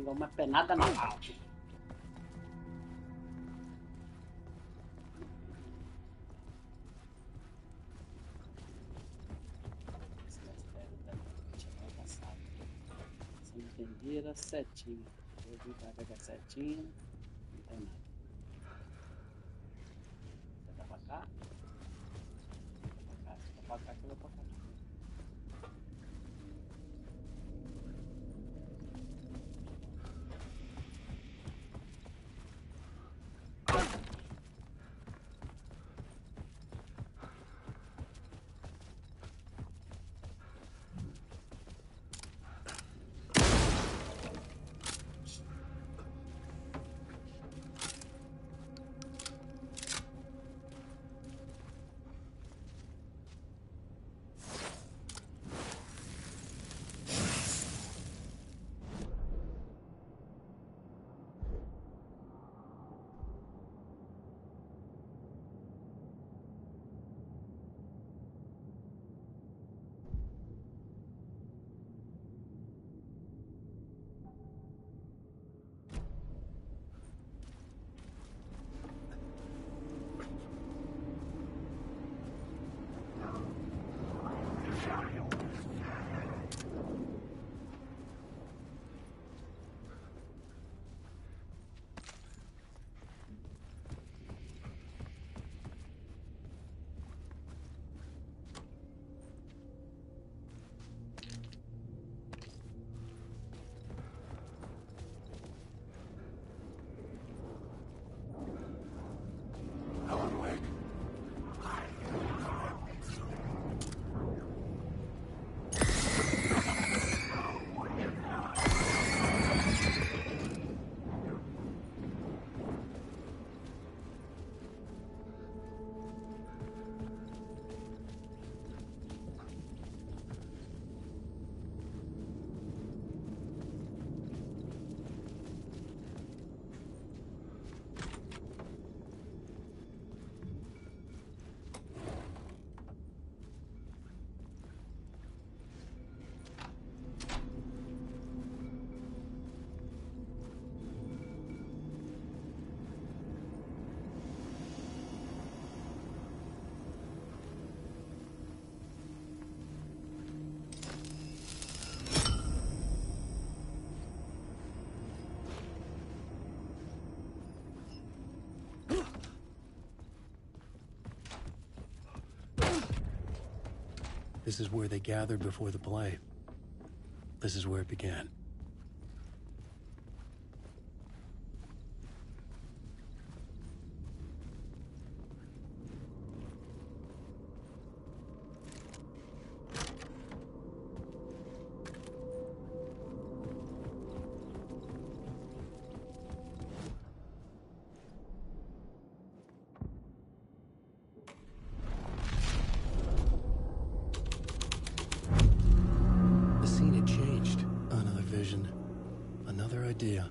Igual uma penada no rabo. Esse mistério da tinha passado. Se não entendi, era setinha. Eu vim pra cá com a setinha, não tem nada. Você tá pra cá? Tá pra cá, você tá pra cá que eu vou pra cá. This is where they gathered before the play. This is where it began. The scene had changed. Another vision. Another idea.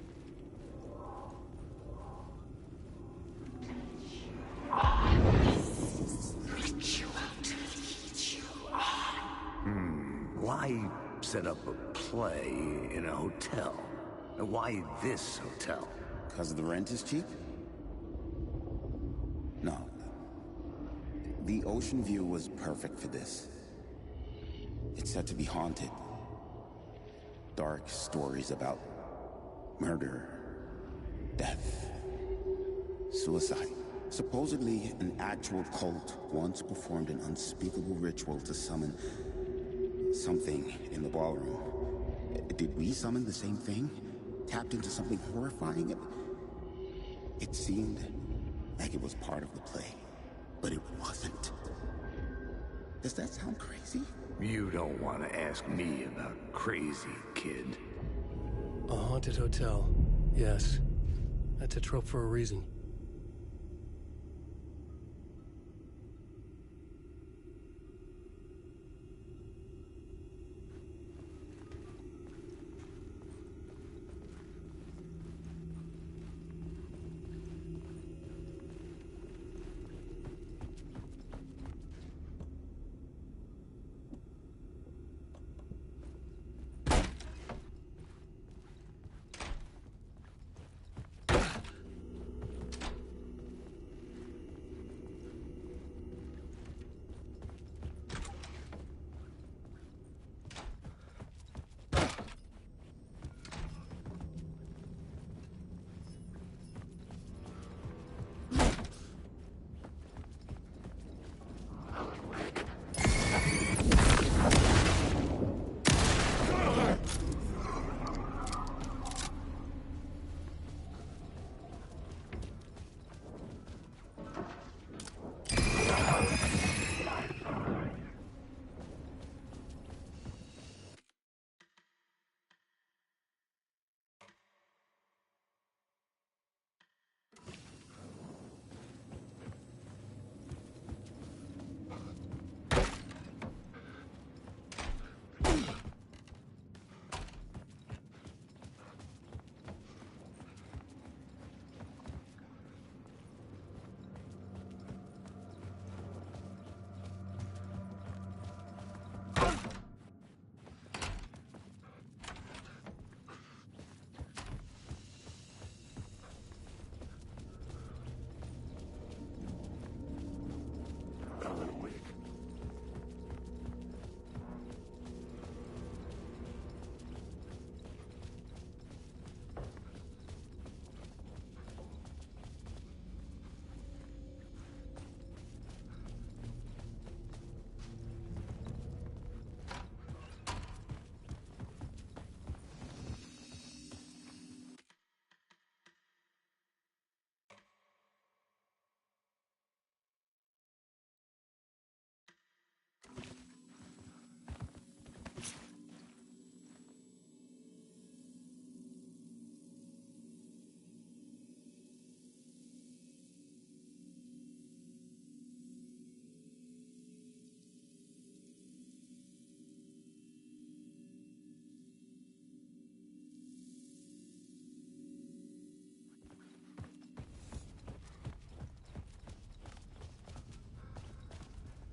Why set up a play in a hotel? Why this hotel? Because the rent is cheap? No. The ocean view was perfect for this. It's said to be haunted. Dark stories about murder, death, suicide. Supposedly, an actual cult once performed an unspeakable ritual to summon something in the ballroom. Did we summon the same thing? Tapped into something horrifying? It seemed like it was part of the play, but it wasn't. Does that sound crazy? You don't want to ask me about crazy, kid. A haunted hotel. Yes. That's a trope for a reason.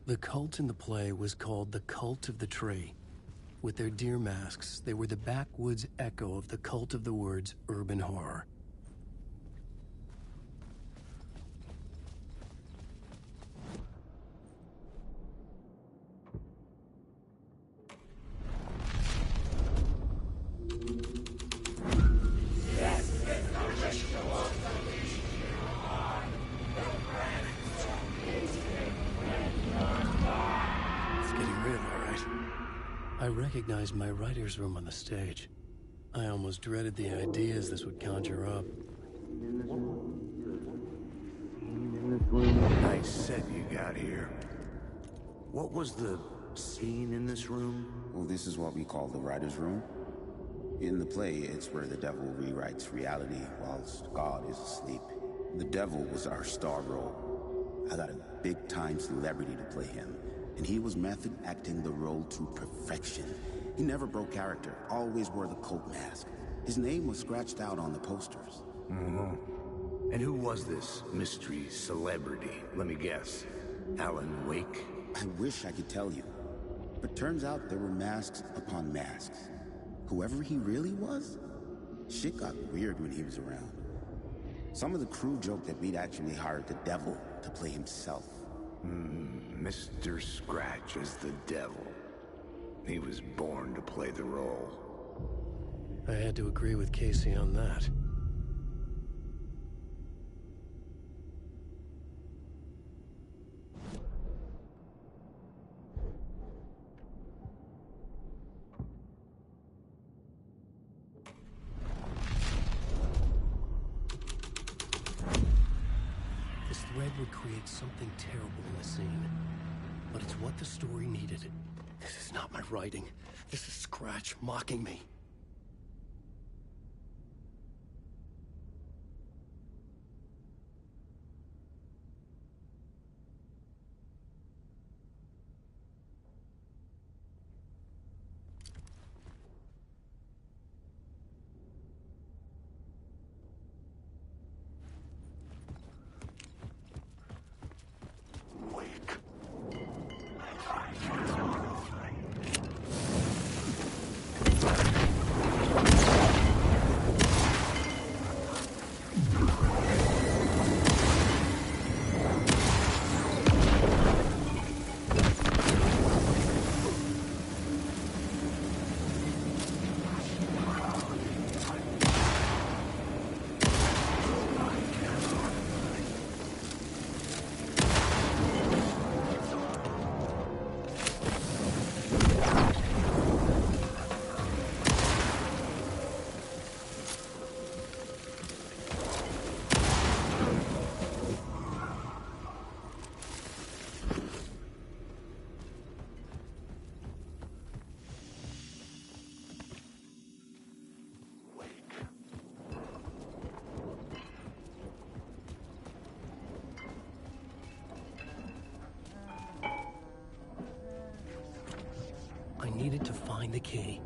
The cult in the play was called the Cult of the Tree. With their deer masks, they were the backwoods echo of the cult of the woods urban horror. I recognized my writer's room on the stage. I almost dreaded the ideas this would conjure up. Nice set you got here. What was the scene in this room? Well, this is what we call the writer's room. In the play, it's where the devil rewrites reality whilst God is asleep. The devil was our star role. I got a big-time celebrity to play him, and he was method acting the role to perfection. He never broke character, always wore the cult mask. His name was scratched out on the posters. Mm-hmm. And who was this mystery celebrity? Let me guess. Alan Wake? I wish I could tell you, but turns out there were masks upon masks. Whoever he really was, shit got weird when he was around. Some of the crew joked that we'd actually hired the devil to play himself. Mr. Scratch as the devil. He was born to play the role. I had to agree with Casey on that. This thread would create something terrible in the scene, but it's what the story needed. This is not my writing. This is Scratch mocking me. I needed to find the key.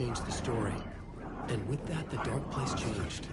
changed the story. And with that, the dark place changed.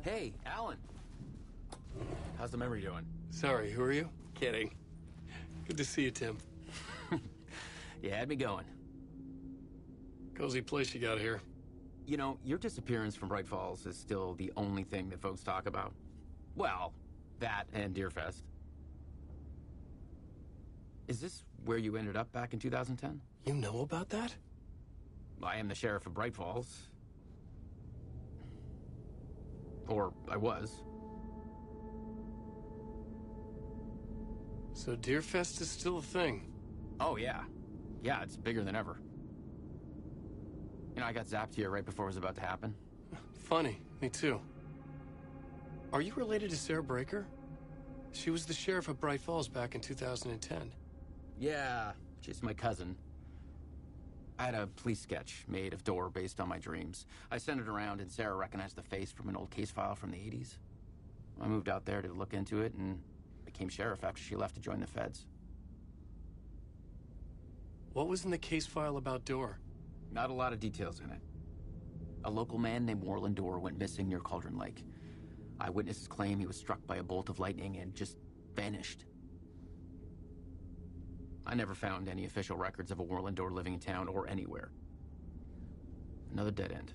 Hey, Alan. How's the memory doing? Sorry, who are you? Kidding. Good to see you, Tim. You had me going. Cozy place you got here. You know, your disappearance from Bright Falls is still the only thing that folks talk about. Well, that and Deerfest. Is this where you ended up back in 2010? You know about that? I am the sheriff of Bright Falls. Or I was. So Deerfest is still a thing? Oh, yeah. Yeah, it's bigger than ever. You know, I got zapped here right before it was about to happen. Funny, me too. Are you related to Sarah Breaker? She was the sheriff of Bright Falls back in 2010. Yeah, she's my cousin. I had a police sketch made of Door based on my dreams. I sent it around and Sarah recognized the face from an old case file from the 80s. I moved out there to look into it and became sheriff after she left to join the feds. What was in the case file about Door? Not a lot of details in it. A local man named Warland Door went missing near Cauldron Lake. Eyewitnesses claim he was struck by a bolt of lightning and just vanished. I never found any official records of a Warland Door living in town or anywhere. Another dead end.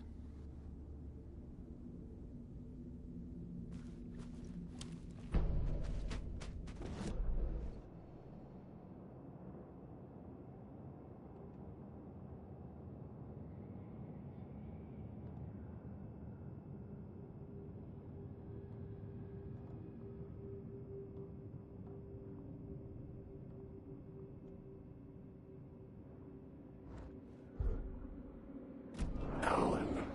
Alan.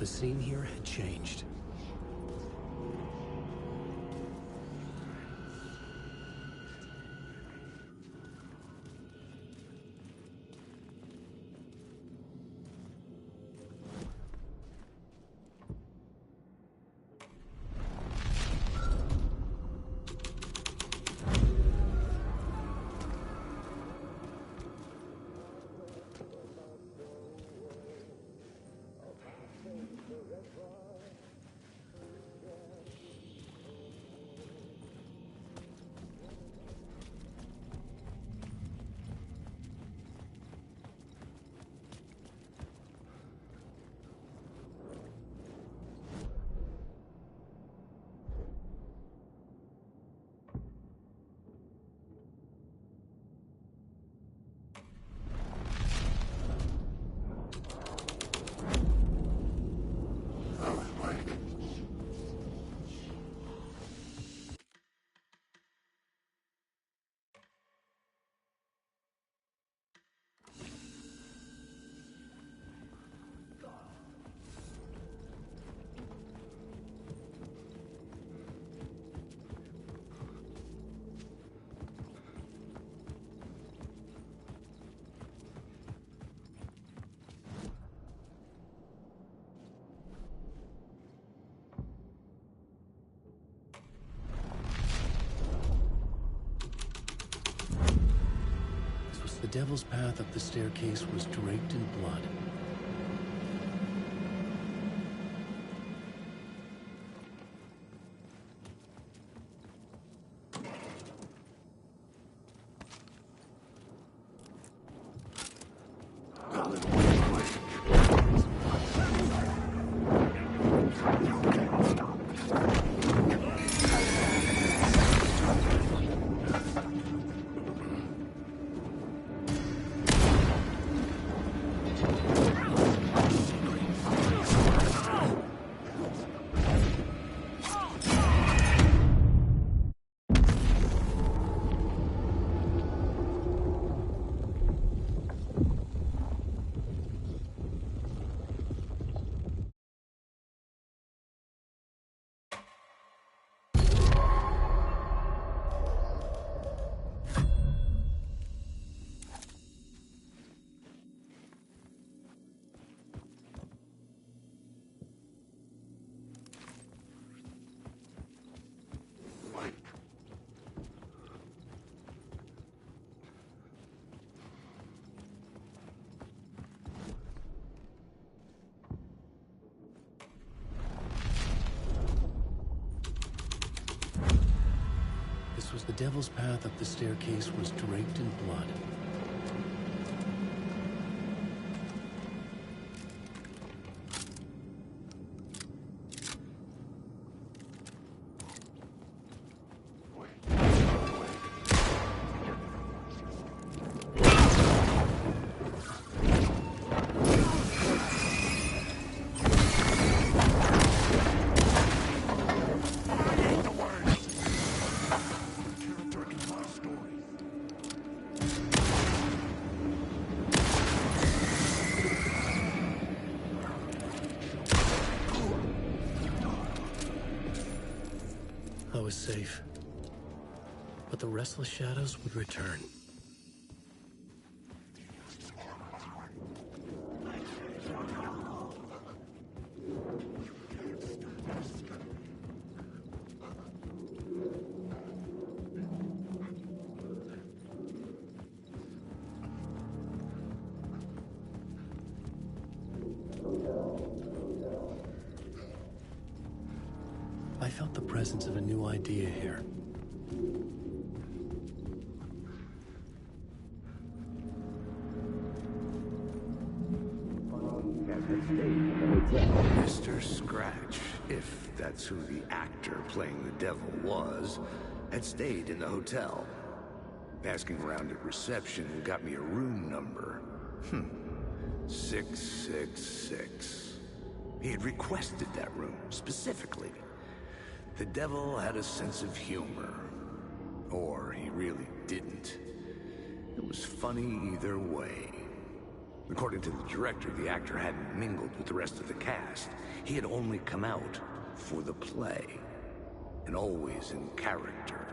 The scene here had changed. The devil's path up the staircase was draped in blood. The devil's path up the staircase was draped in blood. I was safe, but the restless shadows would return. I felt the presence of a new idea here. Mr. Scratch, if that's who the actor playing the devil was, had stayed in the hotel. Asking around at reception got me a room number. 666. He had requested that room, specifically. The devil had a sense of humor. Or he really didn't. It was funny either way. The According to the director, the actor hadn't mingled with the rest of the cast. He had only come out for the play, and always in character.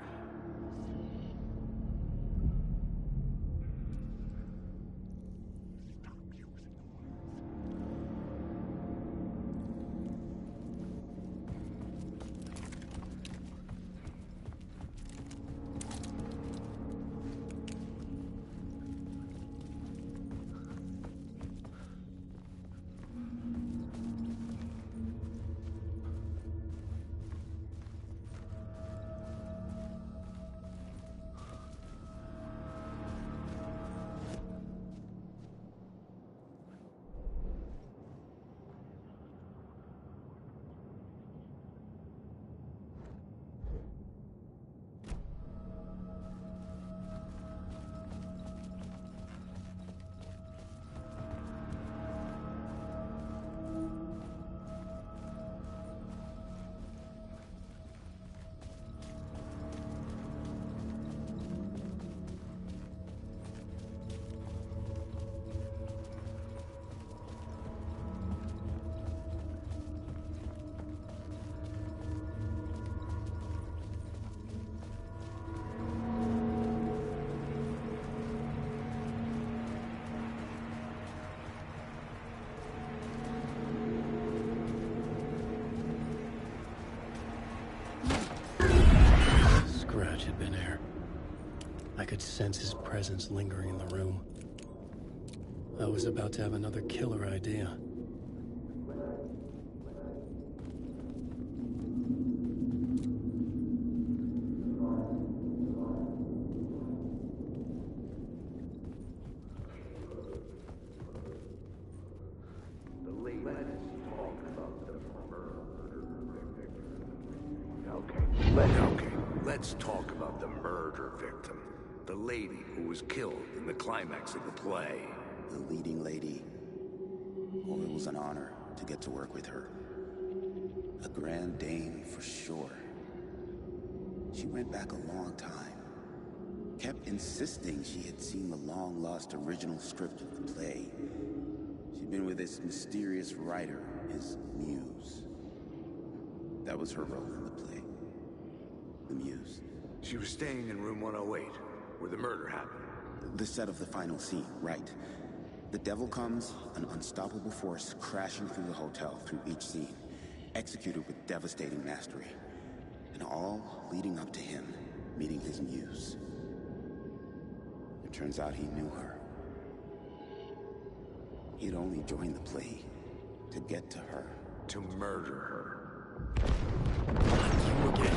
Scratch had been here. I could sense his presence lingering in the room. I was about to have another killer idea. Let's talk about the murder victim. The lady who was killed in the climax of the play. The leading lady. Oh, it was an honor to get to work with her. A grand dame for sure. She went back a long time. Kept insisting she had seen the long-lost original script of the play. She'd been with this mysterious writer, his muse. That was her role in the play. The muse. She was staying in room 108, where the murder happened. The set of the final scene, right. The devil comes, an unstoppable force crashing through the hotel through each scene, executed with devastating mastery. And all leading up to him meeting his muse. It turns out he knew her. He'd only joined the play to get to her. To murder her. You again.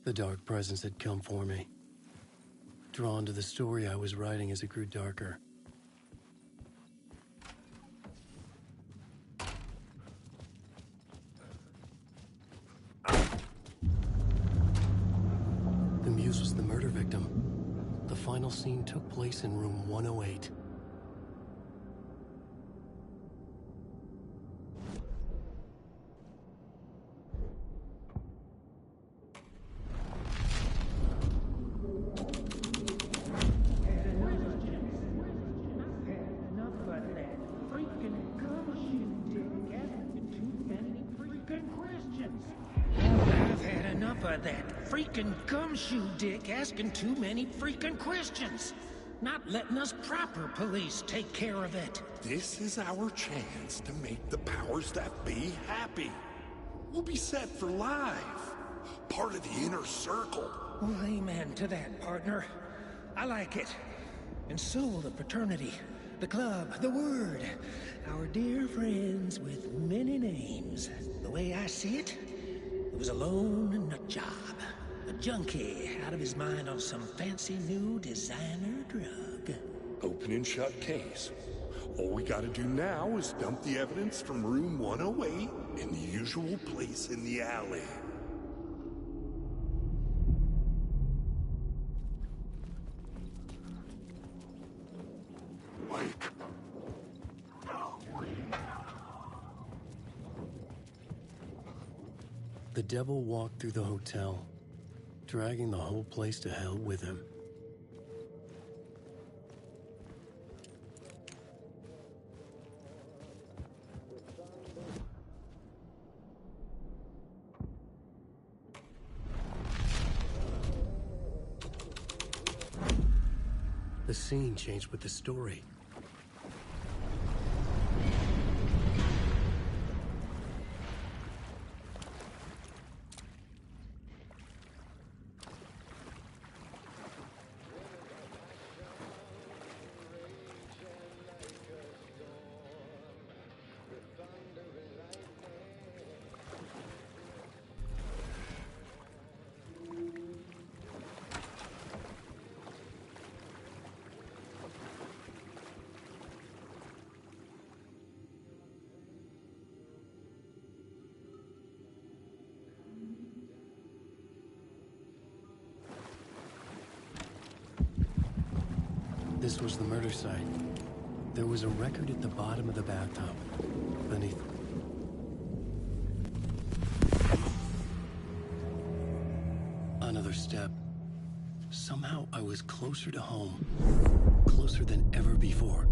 The dark presence had come for me. drawn to the story I was writing as it grew darker. The Muse was the murder victim. The final scene took place in room 108. Gumshoe dick asking too many freaking questions. Not letting us proper police take care of it. This is our chance to make the powers that be happy. We'll be set for life. Part of the inner circle. Well, amen to that, partner. I like it. And so will the fraternity, the club, the word. Our dear friends with many names. The way I see it, it was a lone nut job. A junkie out of his mind on some fancy new designer drug. Open and shut case. All we gotta do now is dump the evidence from room 108 in the usual place in the alley. Mike. The devil walked through the hotel, dragging the whole place to hell with him. The scene changed with the story. This was the murder site. There was a record at the bottom of the bathtub, beneath. Another step. Somehow I was closer to home. Closer than ever before.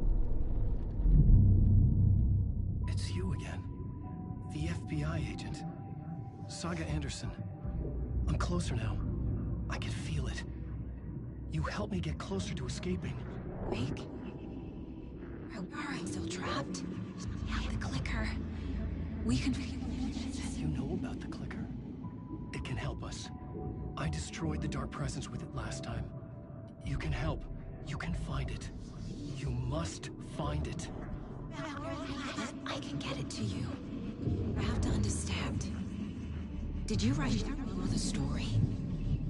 It's you again. The FBI agent. Saga Anderson. I'm closer now. I can feel it. You helped me get closer to escaping. Wake? Are I still trapped? The clicker. We can... You know about the clicker. It can help us. I destroyed the dark presence with it last time. You can help. You can find it. You must find it. I can get it to you. I have to understand. Did you write the story?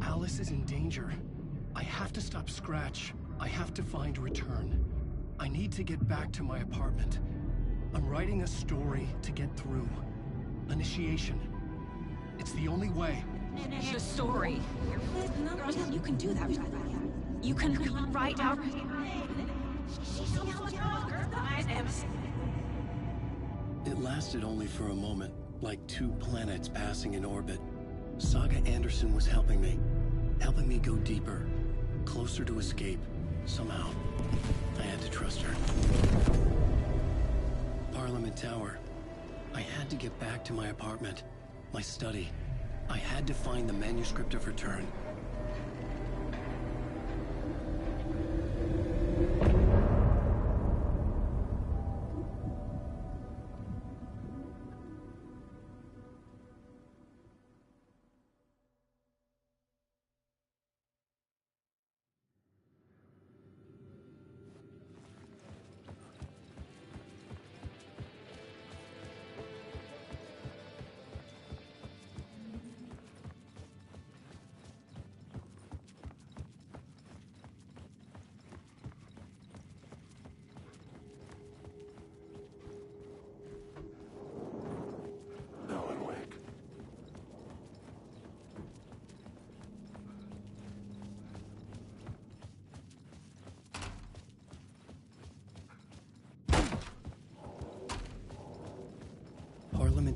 Alice is in danger. I have to stop Scratch. I have to find Return. I need to get back to my apartment. I'm writing a story to get through. Initiation. It's the only way. The story. You can do that. You can write out... It lasted only for a moment, like two planets passing in orbit. Saga Anderson was helping me go deeper, closer to escape. Somehow, I had to trust her. Parliament Tower. I had to get back to my apartment, my study. I had to find the manuscript of Return.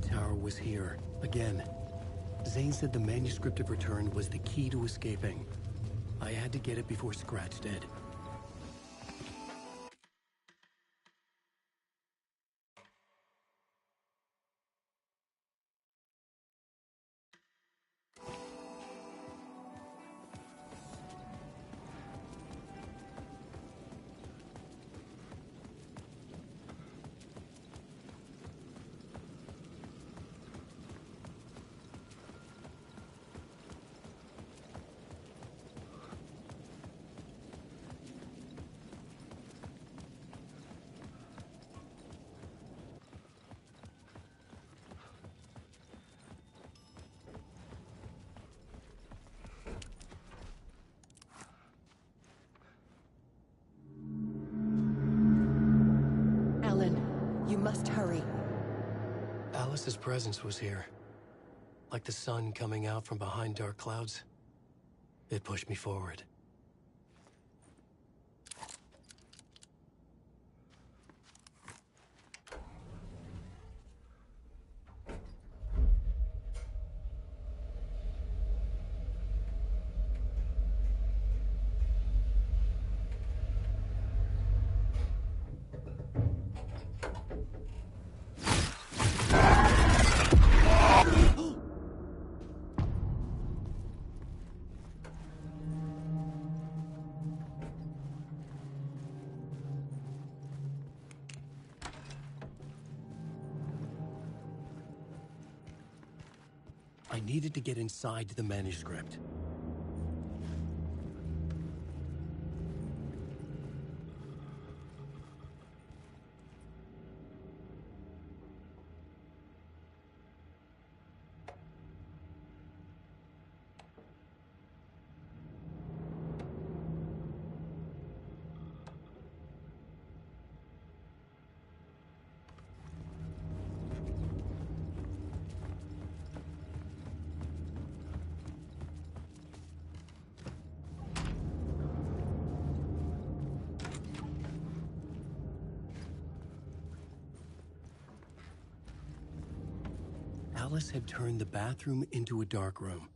tower was here, again. Zane said the manuscript of Return was the key to escaping. I had to get it before Scratch did. Alan, you must hurry. Alice's presence was here. Like the sun coming out from behind dark clouds. It pushed me forward. I needed to get inside the manuscript. Alice had turned the bathroom into a dark room.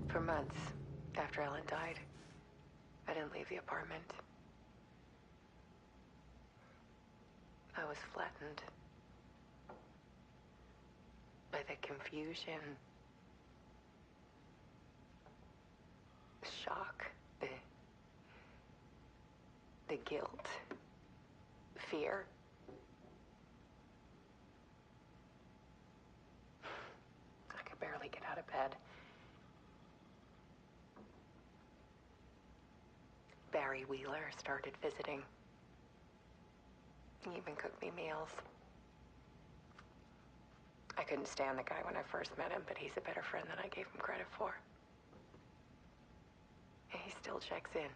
For months after Ellen died, I didn't leave the apartment. I was flattened by the confusion, shock, the guilt, fear. I could barely get out of bed. Barry Wheeler started visiting. He even cooked me meals. I couldn't stand the guy when I first met him, but he's a better friend than I gave him credit for. And he still checks in.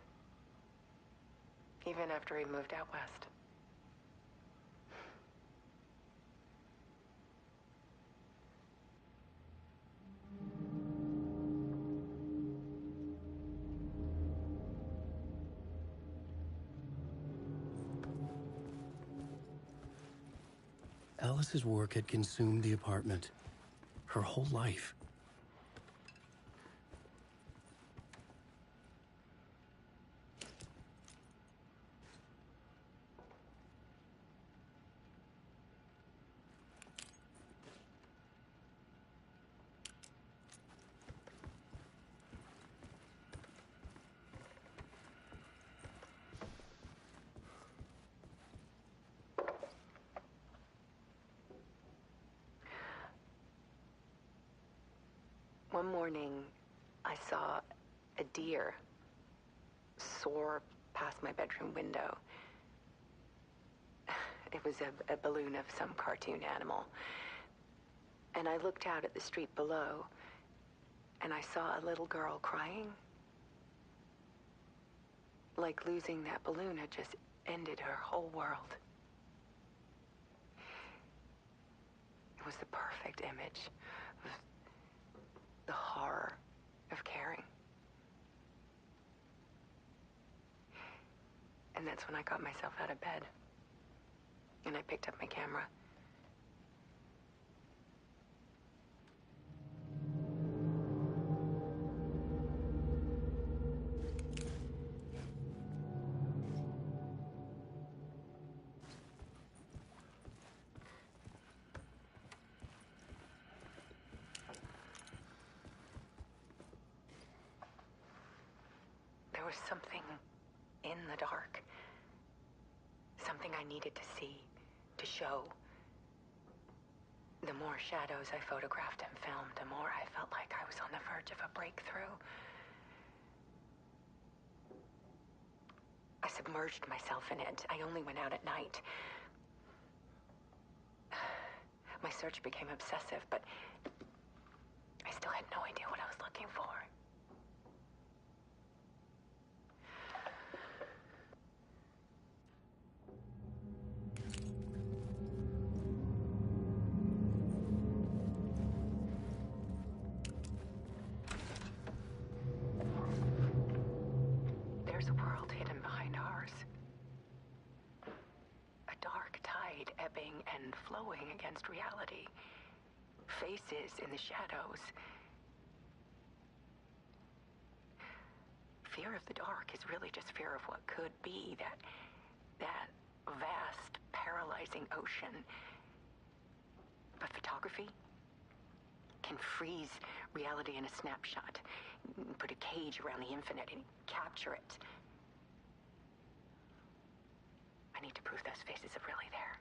Even after he moved out west. Alice's work had consumed the apartment. Her whole life. One morning, I saw a deer soar past my bedroom window. It was a balloon of some cartoon animal. And I looked out at the street below, and I saw a little girl crying. Like losing that balloon had just ended her whole world. perfect image of the horror of caring. And that's when I got myself out of bed. And I picked up my camera. There was something in the dark. Something I needed to see, to show. The more shadows I photographed and filmed, the more I felt like I was on the verge of a breakthrough. I submerged myself in it. I only went out at night. My search became obsessive, but I still had no idea what I was looking for. There's a world hidden behind ours. A dark tide ebbing and flowing against reality. Faces in the shadows. Fear of the dark is really just fear of what could be, that vast, paralyzing ocean. But photography can freeze reality in a snapshot, put a cage around the infinite and capture it. I need to prove those faces are really there.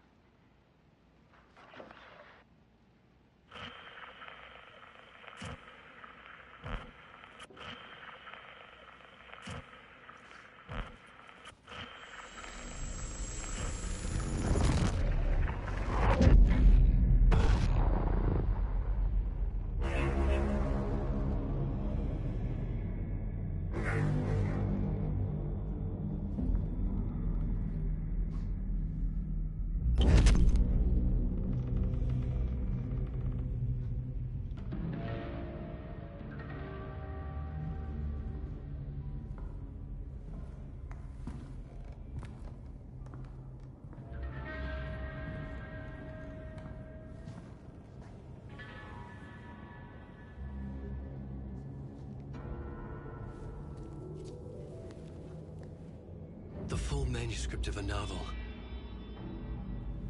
The full manuscript of a novel.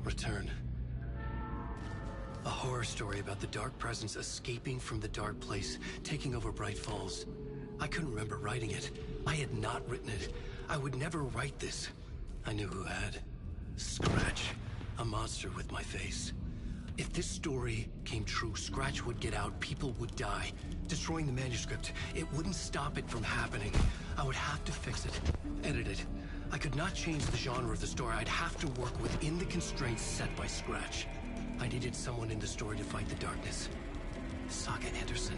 Return. A horror story about the dark presence escaping from the dark place, taking over Bright Falls. I couldn't remember writing it. I had not written it. I would never write this. I knew who had. Scratch. A monster with my face. If this story came true, Scratch would get out, people would die. Destroying the manuscript, it wouldn't stop it from happening. I would have to fix it, edit it. I could not change the genre of the story. I'd have to work within the constraints set by Scratch. I needed someone in the story to fight the darkness. Saga Anderson.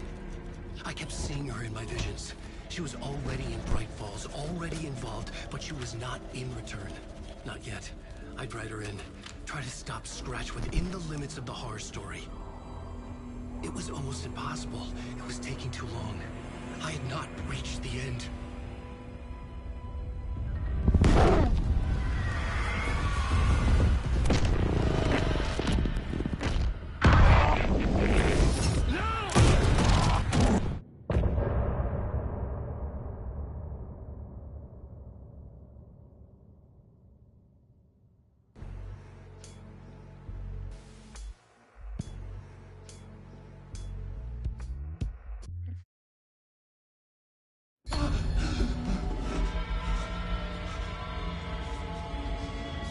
I kept seeing her in my visions. She was already in Bright Falls, already involved, but she was not in Return. Not yet. I'd write her in. Try to stop Scratch within the limits of the horror story. It was almost impossible. It was taking too long. I had not reached the end.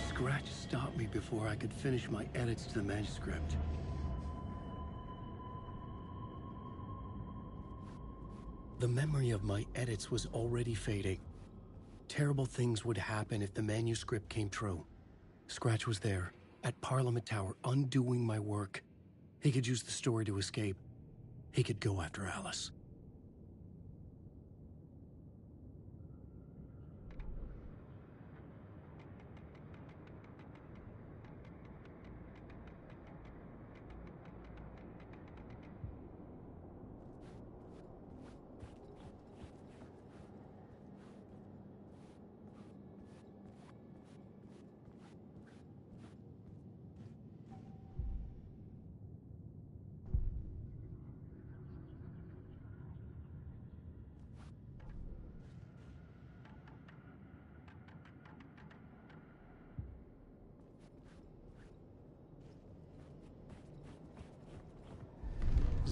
Scratch stopped me before I could finish my edits to the manuscript. The memory of my edits was already fading. Terrible things would happen if the manuscript came true. Scratch was there, at Parliament Tower, undoing my work. He could use the story to escape. He could go after Alice.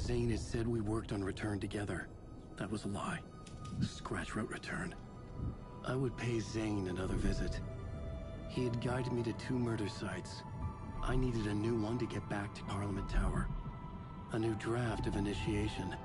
Zane had said we worked on Return together. That was a lie. Scratch wrote Return. I would pay Zane another visit. He had guided me to 2 murder sites. I needed a new one to get back to Parliament Tower. A new draft of initiation.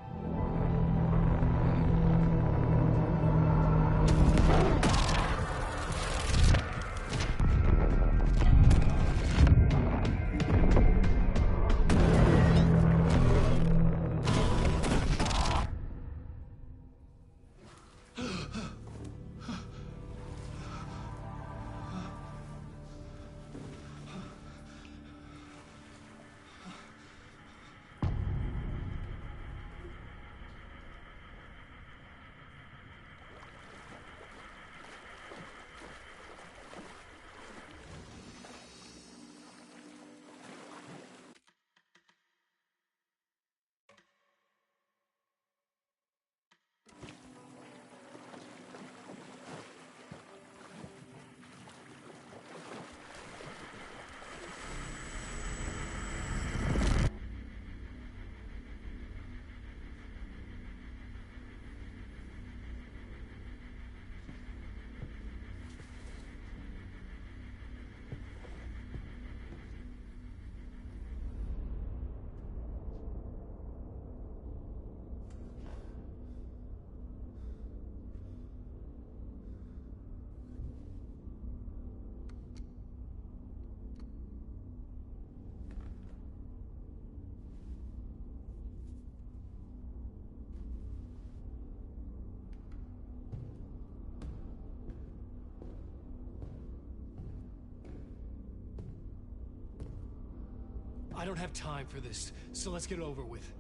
I don't have time for this, so let's get it over with.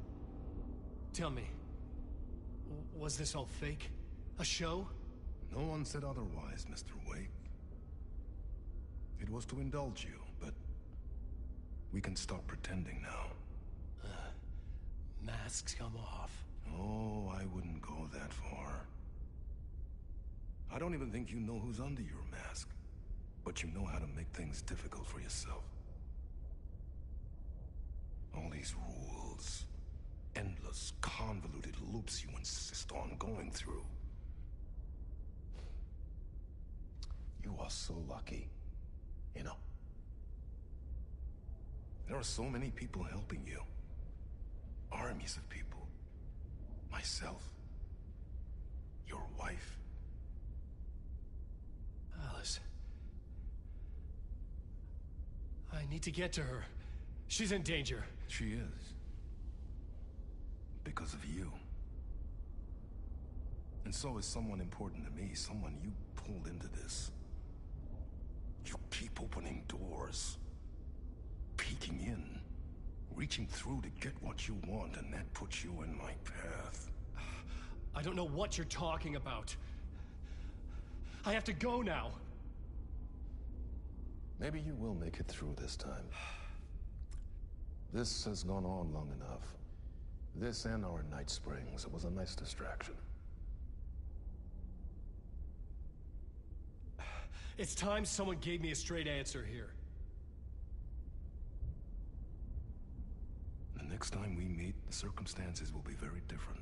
Tell me, was this all fake? A show? No one said otherwise, Mr. Wake. It was to indulge you, but we can stop pretending now. Masks come off. Oh, I wouldn't go that far. I don't even think you know who's under your mask, but you know how to make things difficult for yourself. All these rules, endless, convoluted loops you insist on going through. You are so lucky, you know. There are so many people helping you. Armies of people. Myself. Your wife. Alice. I need to get to her. She's in danger. She is. Because of you. And so is someone important to me, someone you pulled into this. You keep opening doors. Peeking in. Reaching through to get what you want, and that puts you in my path. I don't know what you're talking about. I have to go now. Maybe you will make it through this time. This has gone on long enough. This and our Night Springs. It was a nice distraction. It's time someone gave me a straight answer here. The next time we meet, the circumstances will be very different.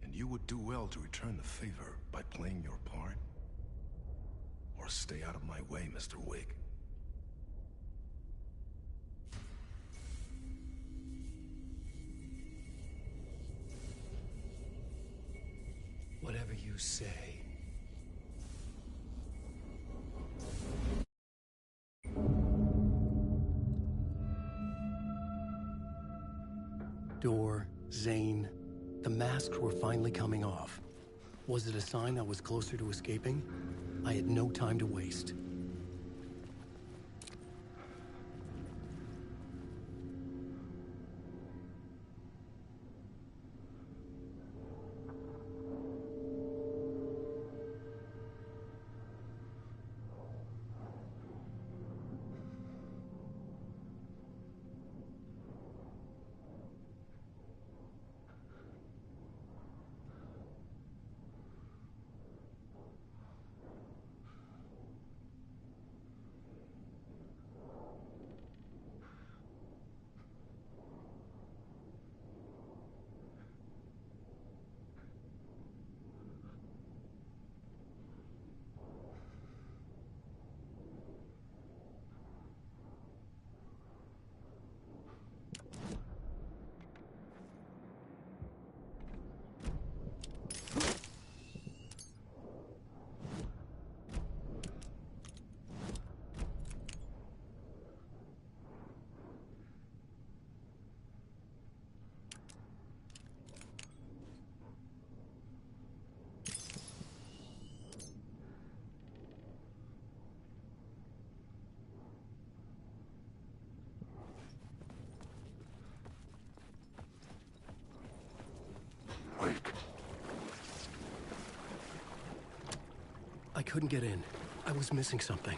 And you would do well to return the favor by playing your part. Or stay out of my way, Mr. Wake. Whatever you say. Door, Zane, the masks were finally coming off. Was it a sign I was closer to escaping? I had no time to waste. I couldn't get in. I was missing something.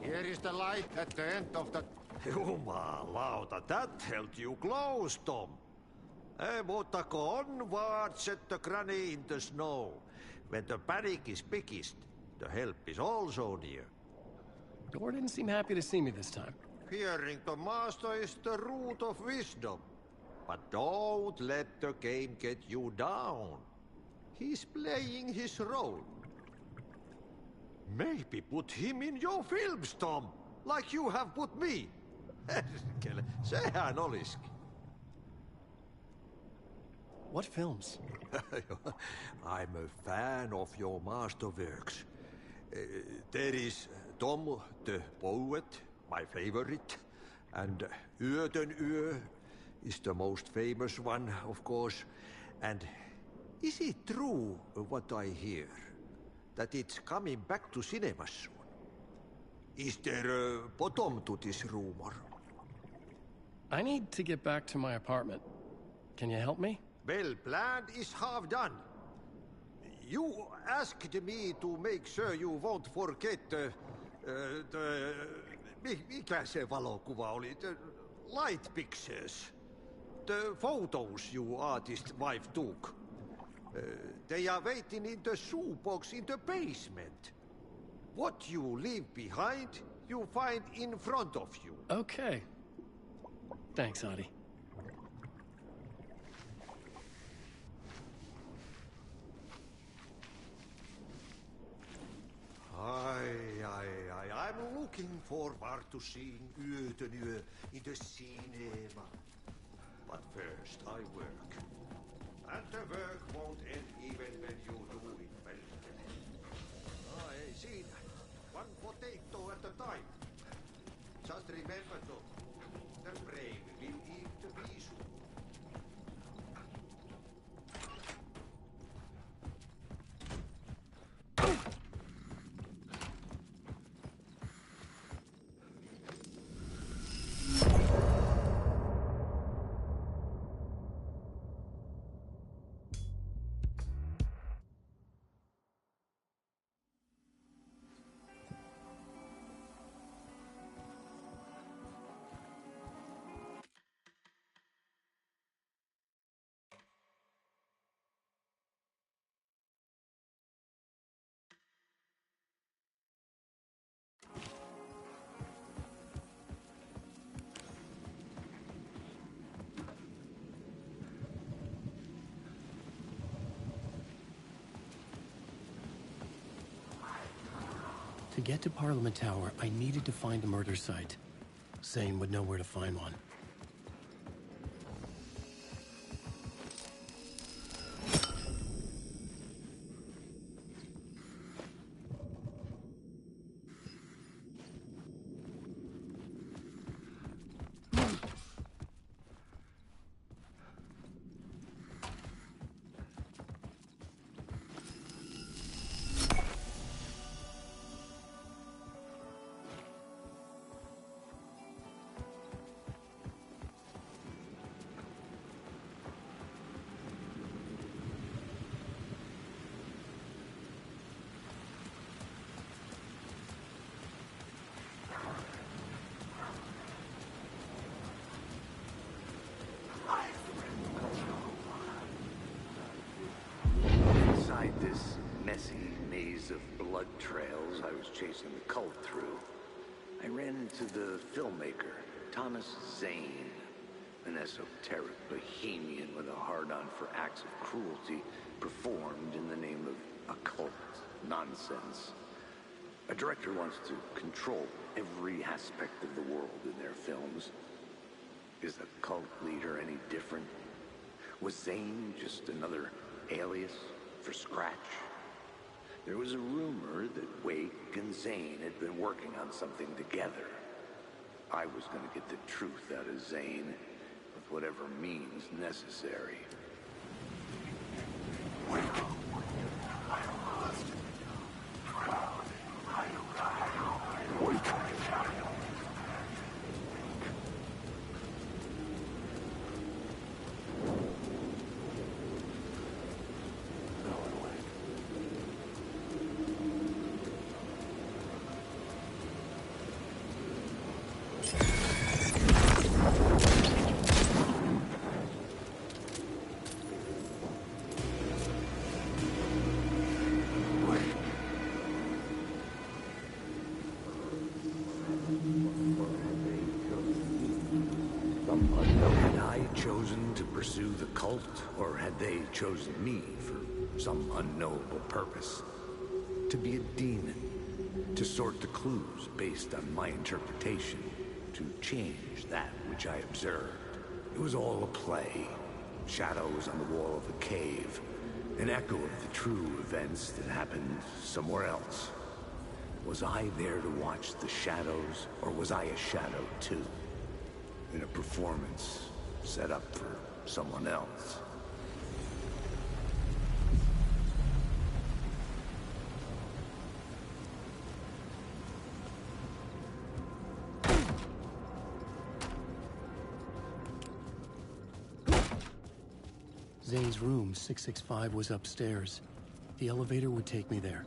Here is the light at the end of the... Jumalauta, that held you close, Tom. Mutta go onward, set the granny in the snow. When the panic is biggest, the help is also near. Door didn't seem happy to see me this time. Fearing the master is the root of wisdom. But don't let the game get you down. He's playing his role. Maybe put him in your films, Tom, like you have put me. Sehän olisikin. What films? I'm a fan of your masterworks. There is Tom the Poet, my favorite, and Yöden Yö is the most famous one, of course. And is it true what I hear? That it's coming back to cinemas soon? Is there a bottom to this rumor? I need to get back to my apartment. Can you help me? Well, plan is half done. You asked me to make sure you won't forget mikä se valokuva oli? The light pictures. The photos your artist wife took. They are waiting in the shoebox in the basement. What you leave behind, you find in front of you. Okay. Thanks, Adi. I'm looking forward to seeing Yöden Yö in the cinema. But first I work. And the work won't end even when you do it well. Hey, see, one potato at a time. Just remember, though, the brave will eat the bees. To get to Parliament Tower, I needed to find a murder site. Zane would know where to find one. Inside this messy maze of blood trails I was chasing the cult through, I ran into the filmmaker, Thomas Zane, an esoteric bohemian with a hard-on for acts of cruelty performed in the name of occult nonsense. A director wants to control every aspect of the world in their films. Is the cult leader any different? Was Zane just another alias for Scratch? There was a rumor that Wake and Zane had been working on something together. I was going to get the truth out of Zane with whatever means necessary. Had I chosen to pursue the cult, or had they chosen me for some unknowable purpose? To be a demon, to sort the clues based on my interpretation, to change that which I observed. It was all a play. Shadows on the wall of a cave, an echo of the true events that happened somewhere else. Was I there to watch the shadows, or was I a shadow too? In a performance set up for someone else. Zane's room, 665, was upstairs. The elevator would take me there.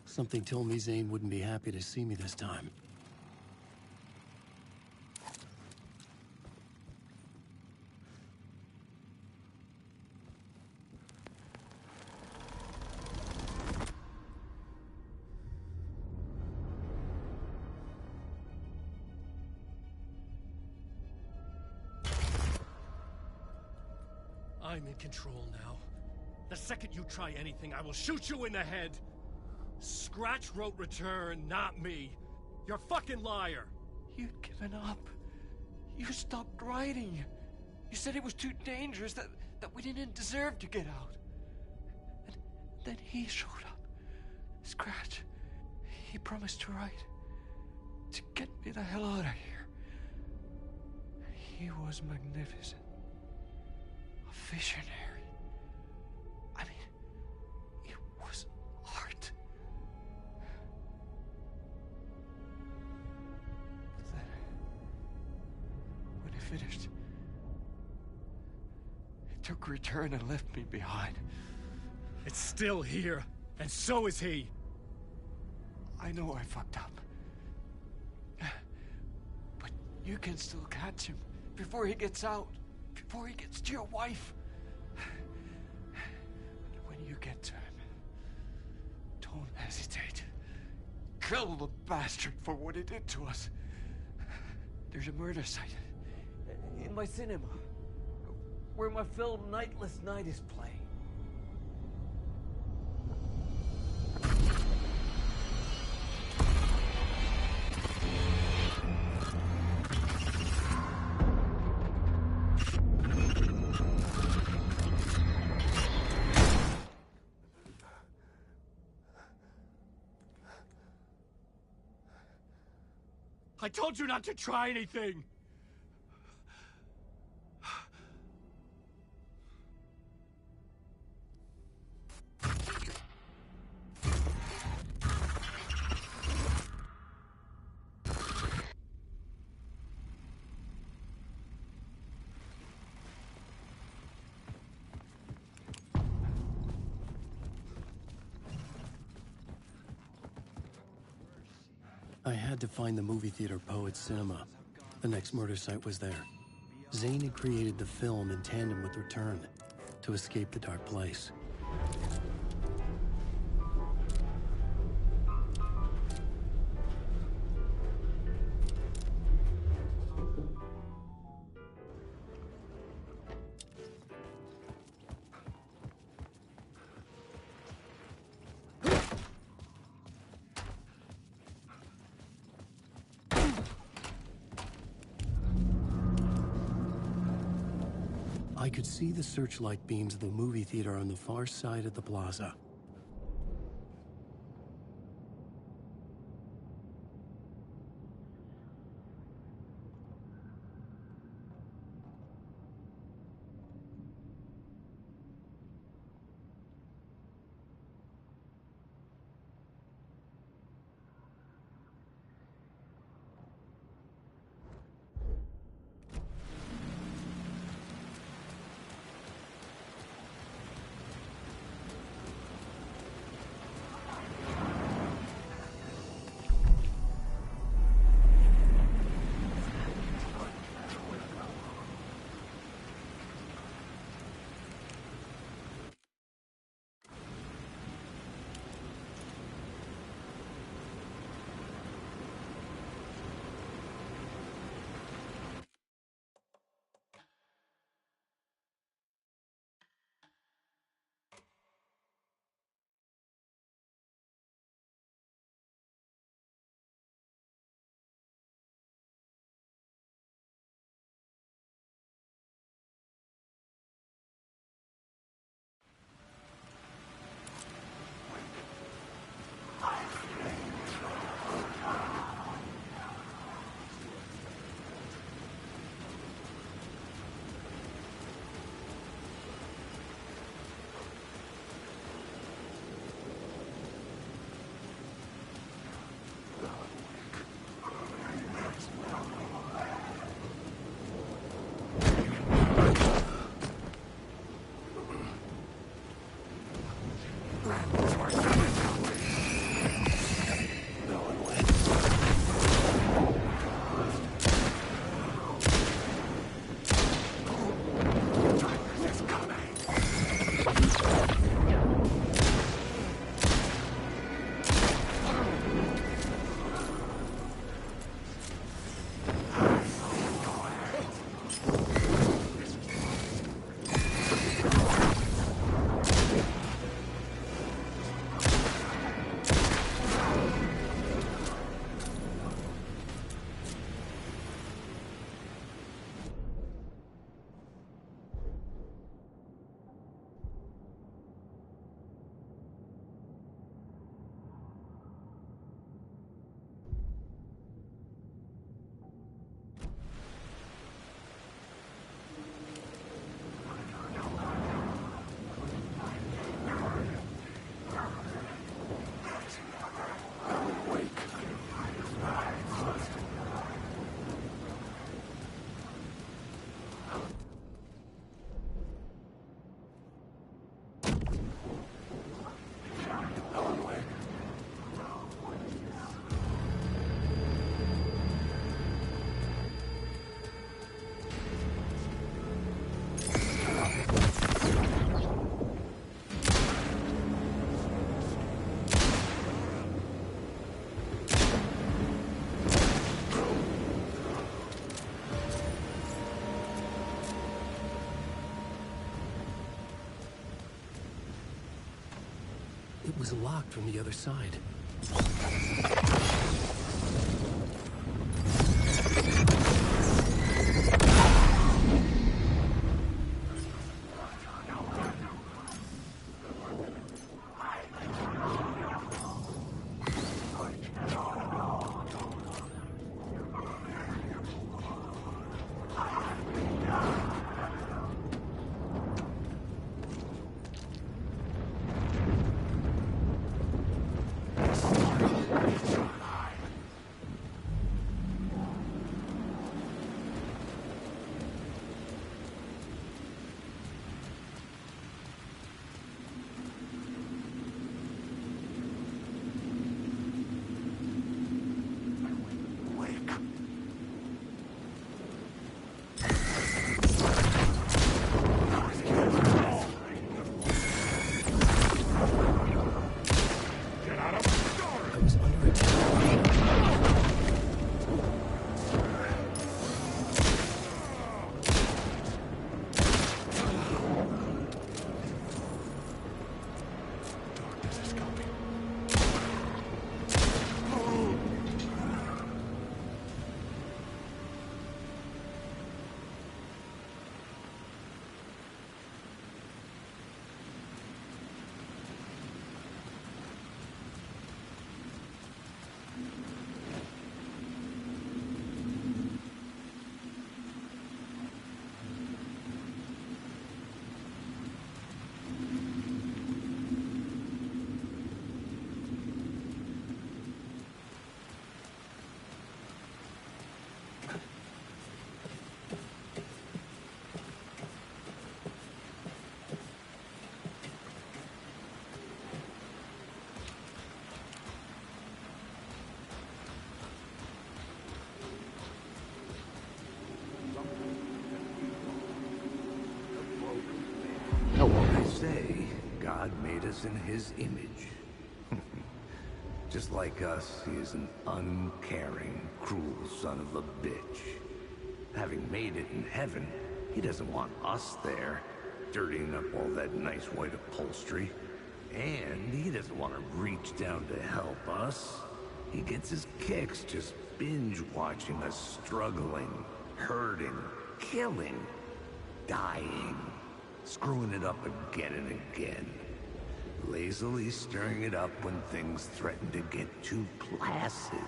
Something told me Zane wouldn't be happy to see me this time. I'm in control now. The second you try anything, I will shoot you in the head! Scratch wrote Return, not me. You're a fucking liar. You'd given up. You stopped writing. You said it was too dangerous, that we didn't deserve to get out. And then he showed up. Scratch. He promised to write. To get me the hell out of here. He was magnificent. A visionary. I mean, it was art. When he finished, he took Return and left me behind. It's still here, and so is he. I know I fucked up. But you can still catch him before he gets out, before he gets to your wife. And when you get to him, don't hesitate. Kill the bastard for what he did to us. There's a murder site in my cinema where my film Nightless Night is playing. I told you not to try anything! I had to find the movie theater Poet Cinema. The next murder site was there. Zane had created the film in tandem with Return to escape the dark place. I could see the searchlight beams of the movie theater on the far side of the plaza. It was locked from the other side. God made us in his image. Just like us, he is an uncaring, cruel son of a bitch. Having made it in heaven, he doesn't want us there, dirtying up all that nice white upholstery. And he doesn't want to reach down to help us. He gets his kicks just binge-watching us struggling, hurting, killing, dying, screwing it up again and again. Lazily stirring it up when things threaten to get too placid.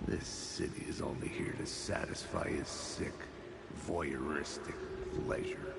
This city is only here to satisfy his sick, voyeuristic pleasure.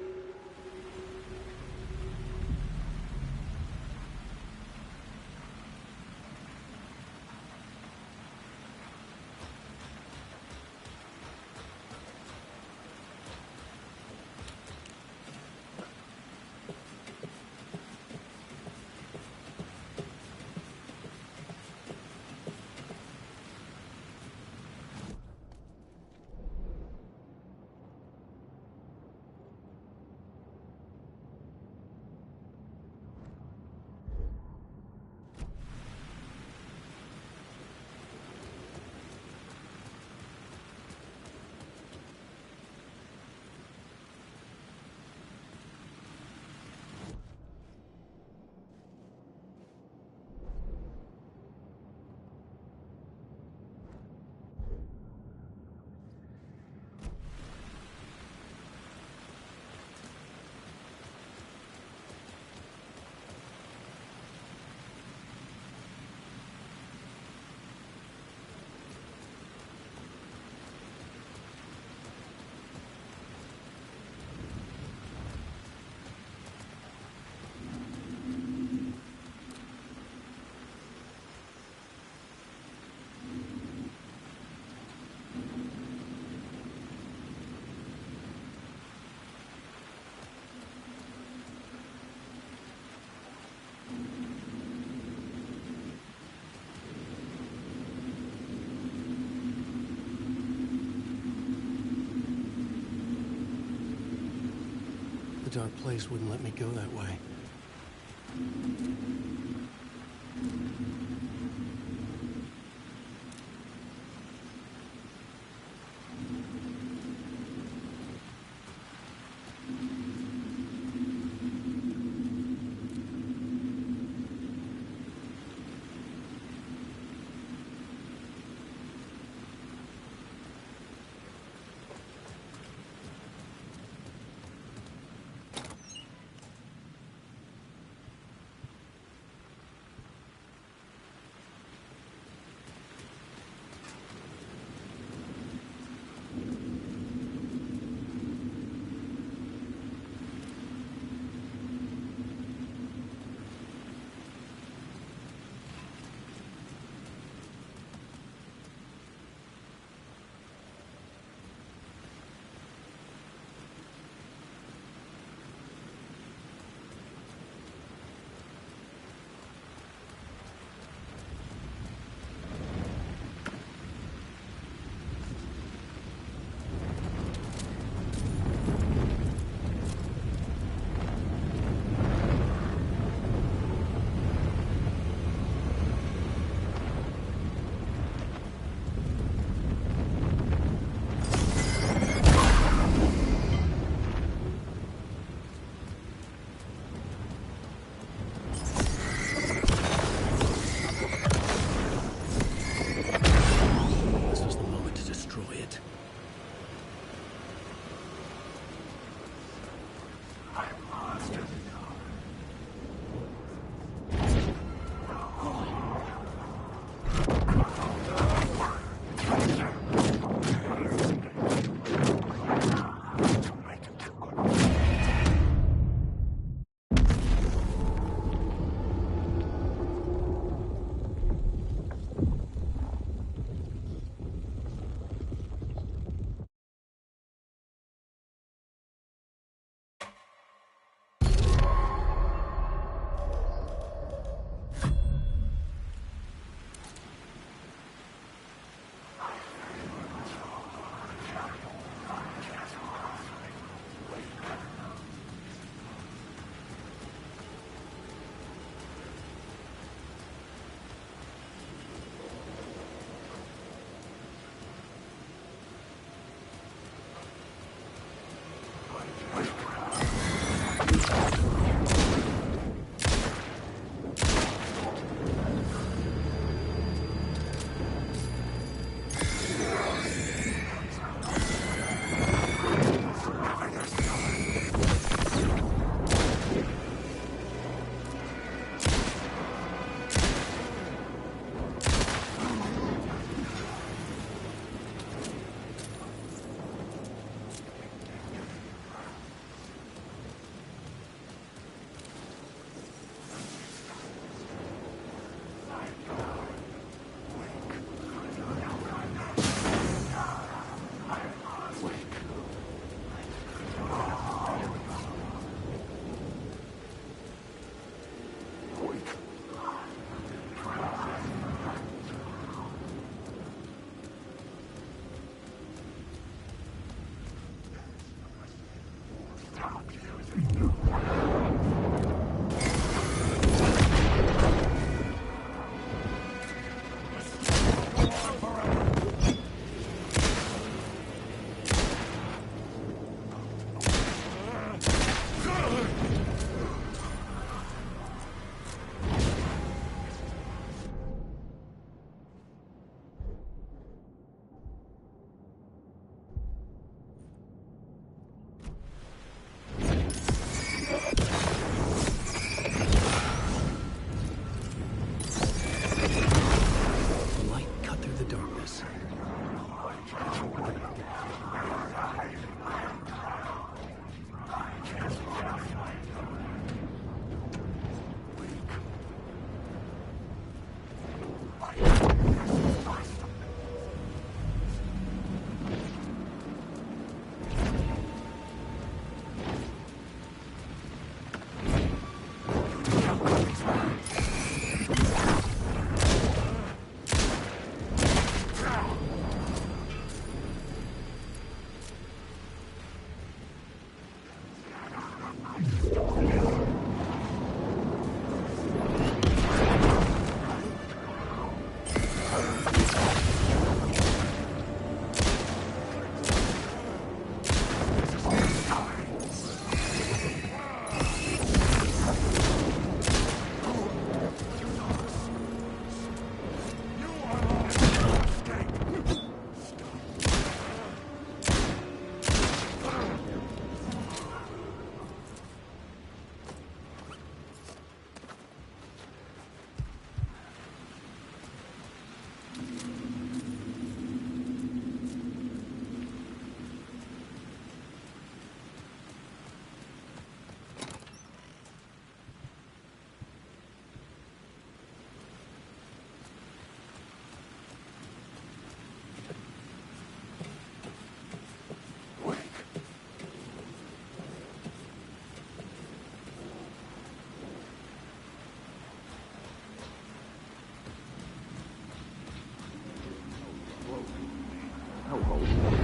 The dark place wouldn't let me go that way. The light cut through the darkness.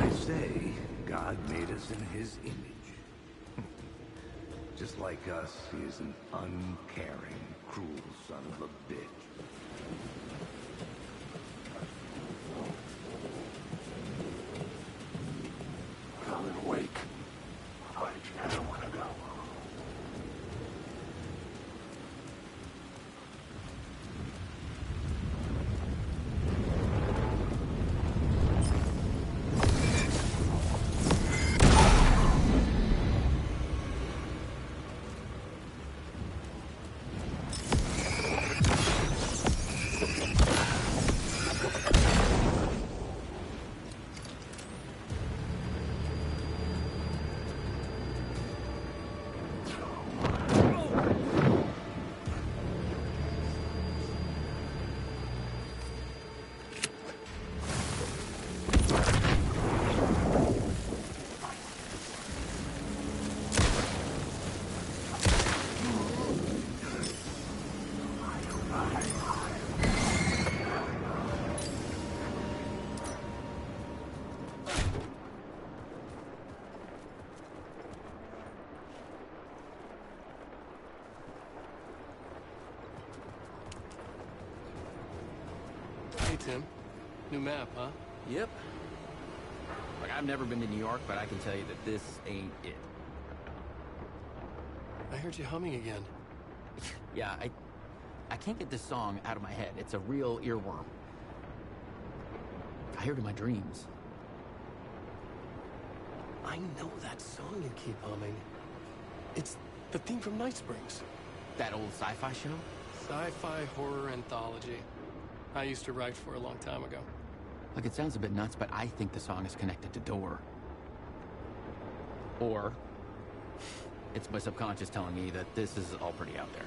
I say, God made us in his image. Just like us, he is an uncaring, cruel son of a bitch. Alan, wake. I don't want to go. Hey, Tim. New map, huh? Yep. Like, I've never been to New York, but I can tell you that this ain't it. I heard you humming again. Yeah, I can't get this song out of my head. It's a real earworm. I hear it in my dreams. I know that song you keep humming. It's the theme from Night Springs. That old sci-fi show? Sci-fi horror anthology. I used to write for a long time ago. Like, it sounds a bit nuts, but I think the song is connected to Door. Or it's my subconscious telling me that this is all pretty out there.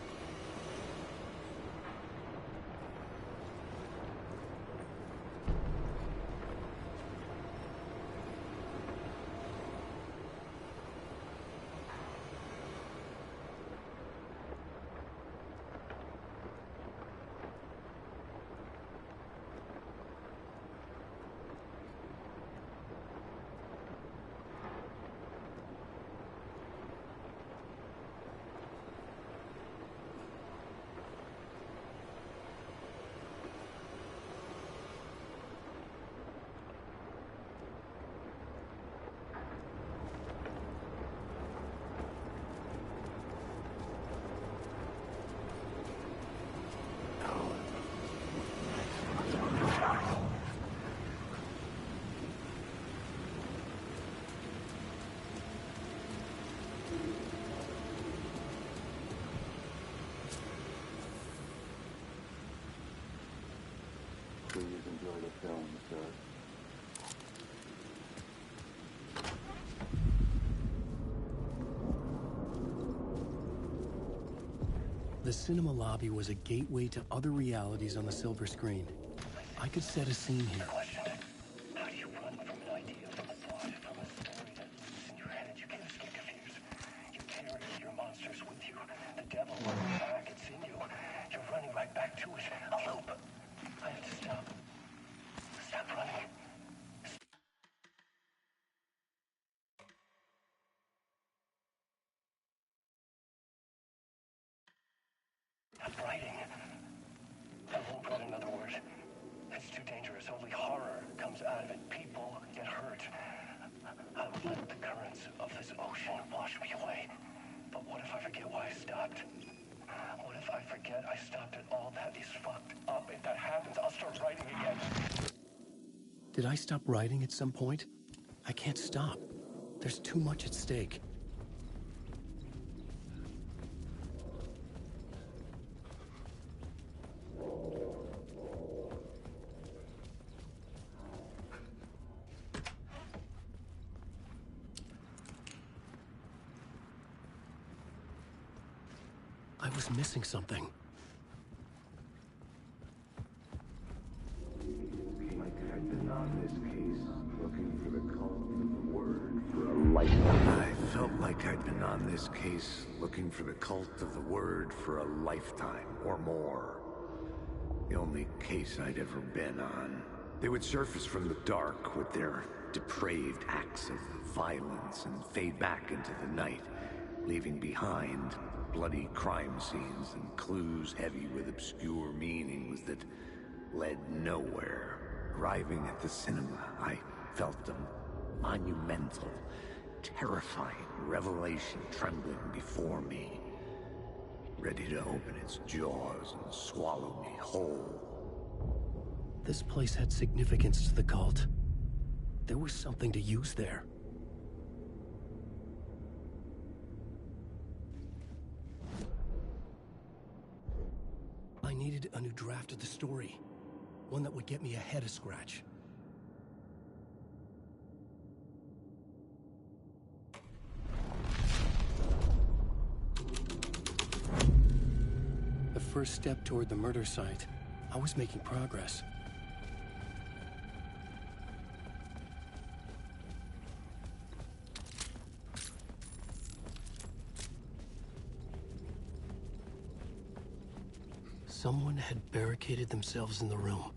The cinema lobby was a gateway to other realities on the silver screen. I could set a scene here. How do you run from an idea, from a thought, from a story that lives in your head? You can't escape confused. You carry your monsters with you. The devil running back, it's in you. You're running right back to it. A loop. I have to stop. Stop running. Stop writing. I won't write another word. It's too dangerous. Only horror comes out of it. People get hurt. I would let the currents of this ocean wash me away. But what if I forget why I stopped? What if I forget I stopped at all? That is fucked up. If that happens, I'll start writing again. Did I stop writing at some point? I can't stop. There's too much at stake. I was missing something. Like I'd been on this case, looking for the cult of the word for a lifetime. I felt like I'd been on this case, looking for the cult of the word for a lifetime or more. The only case I'd ever been on. They would surface from the dark with their depraved acts of violence and fade back into the night, leaving behind bloody crime scenes and clues heavy with obscure meanings that led nowhere. Arriving at the cinema, I felt a monumental, terrifying revelation trembling before me, ready to open its jaws and swallow me whole. This place had significance to the cult. There was something to use there. I needed a new draft of the story. One that would get me ahead of Scratch. The first step toward the murder site. I was making progress. Someone had barricaded themselves in the room.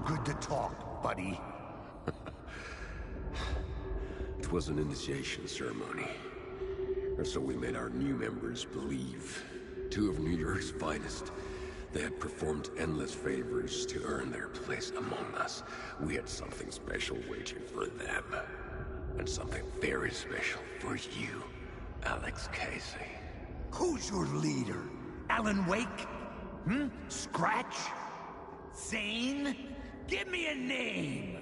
Good to talk, buddy. It was an initiation ceremony. Or so we made our new members believe. Two of New York's finest. They had performed endless favors to earn their place among us. We had something special waiting for them. And something very special for you, Alex Casey. Who's your leader? Alan Wake? Scratch? Zane? Give me a name!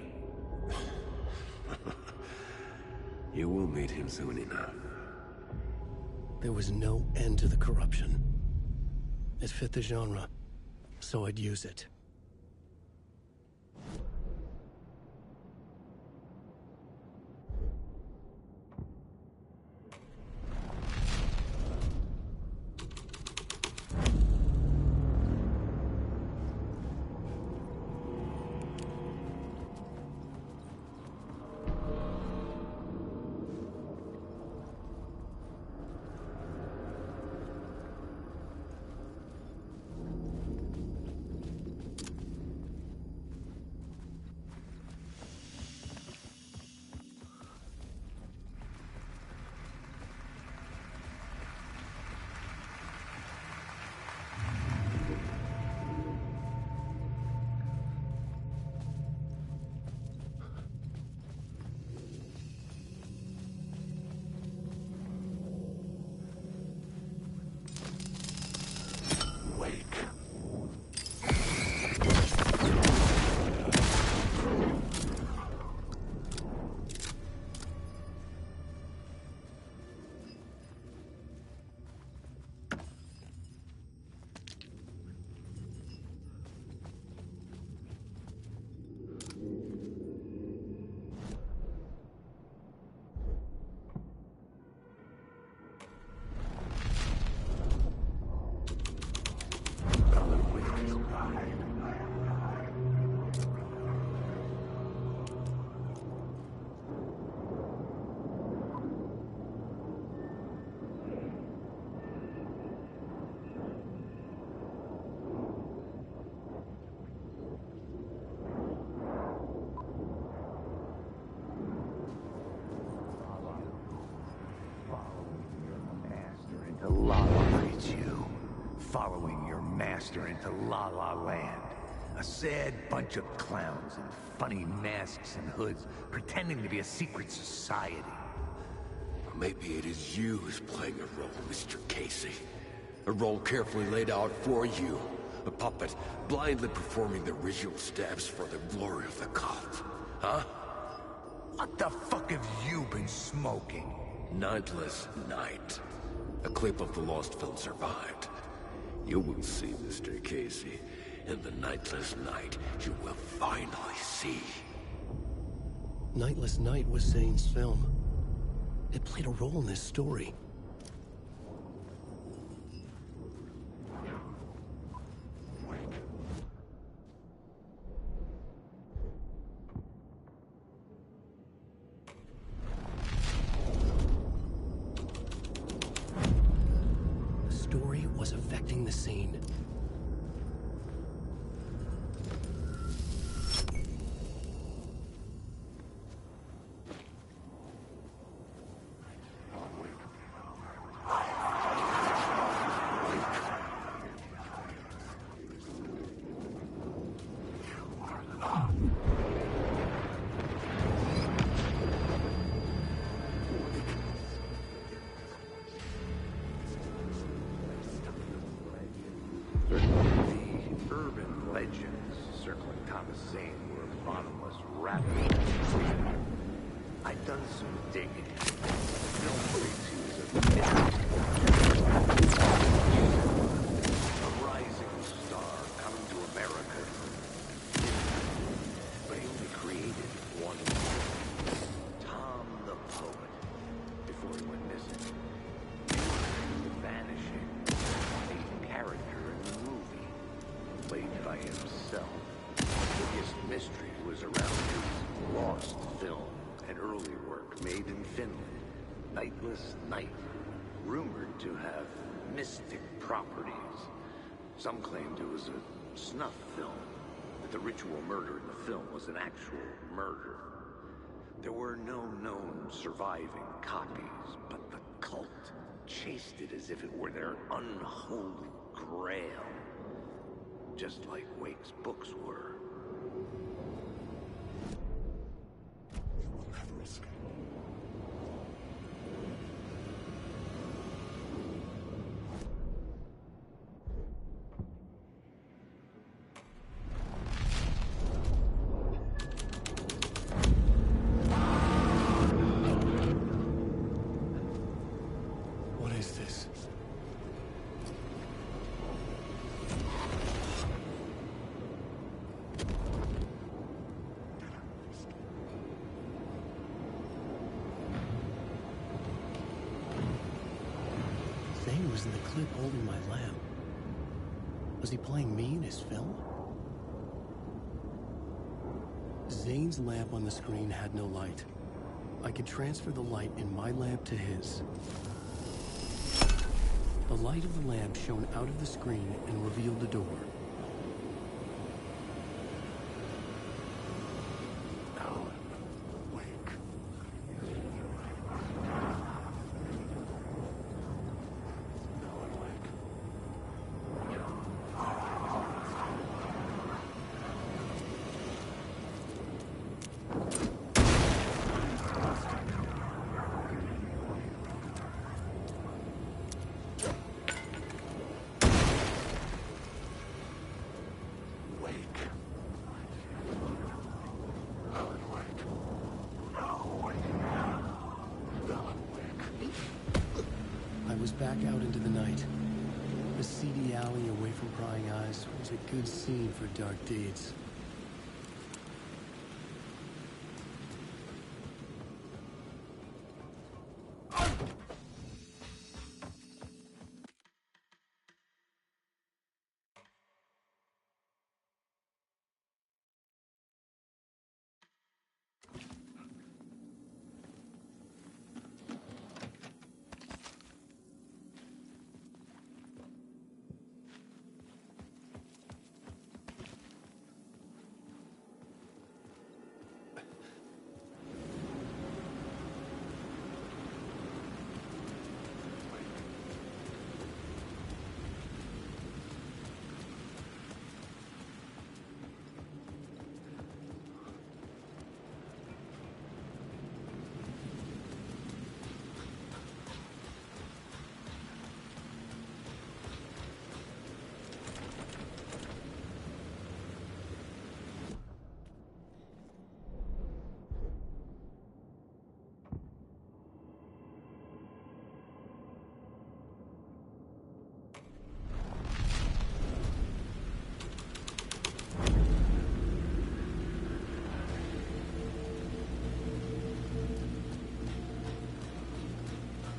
You will meet him soon enough. There was no end to the corruption. It fit the genre, so I'd use it. Following your master into La La Land. A sad bunch of clowns in funny masks and hoods, pretending to be a secret society. Maybe it is you who's playing a role, Mr. Casey. A role carefully laid out for you. A puppet blindly performing the ritual steps for the glory of the cult. Huh? What the fuck have you been smoking? Nightless Night. A clip of the lost film survived. You will see, Mr. Casey. In the Nightless Night, you will finally see. Nightless Night was Zane's film. It played a role in this story. The story was affecting the scene. The urban legends circling Thomas Zane were bottomless rabbit holes. I'd done some digging. Film creates he was a rising star coming to America. But he only created one film, Tom the Poet, before he went missing. Vanishing. A character in the movie, played by himself. The biggest mystery was around his lost film, an early work made in Finland, Nightless Night, rumored to have mystic properties. Some claimed it was a snuff film, that the ritual murder in the film was an actual murder. There were no known surviving copies, but the cult chased it as if it were their unholy grail. Just like Wake's books were. was in the clip holding my lamp. Was he playing me in his film? Zane's lamp on the screen had no light. I could transfer the light in my lamp to his. The light of the lamp shone out of the screen and revealed the door. Back out into the night. The seedy alley away from prying eyes was a good scene for dark deeds.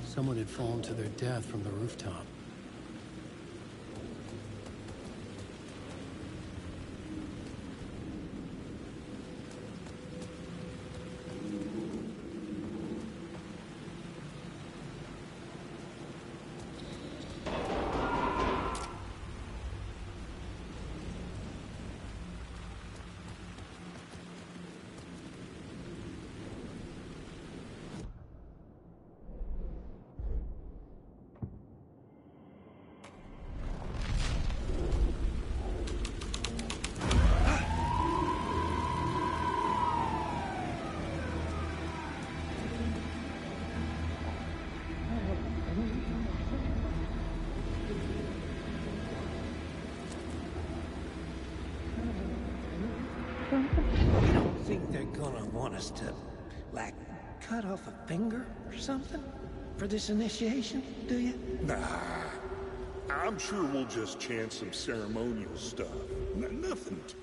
Someone had fallen to their death from the rooftop. You don't think they're gonna want us to, like, cut off a finger or something for this initiation, do you? Nah. I'm sure we'll just chant some ceremonial stuff. Nothing to...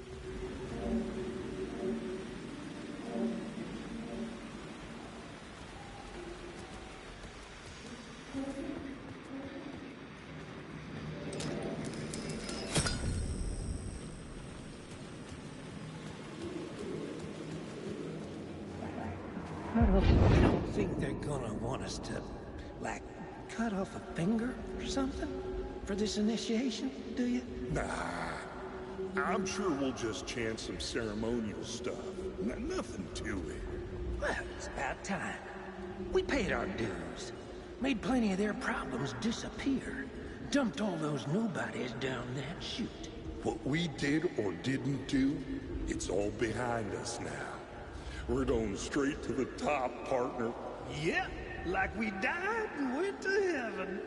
You don't think they're gonna want us to, like, cut off a finger or something for this initiation, do you? Nah. I'm sure we'll just chant some ceremonial stuff. Nothing to it. Well, it's about time. We paid our dues. Made plenty of their problems disappear. Dumped all those nobodies down that chute. What we did or didn't do, it's all behind us now. We're going straight to the top, partner. Yep, like we died and went to heaven.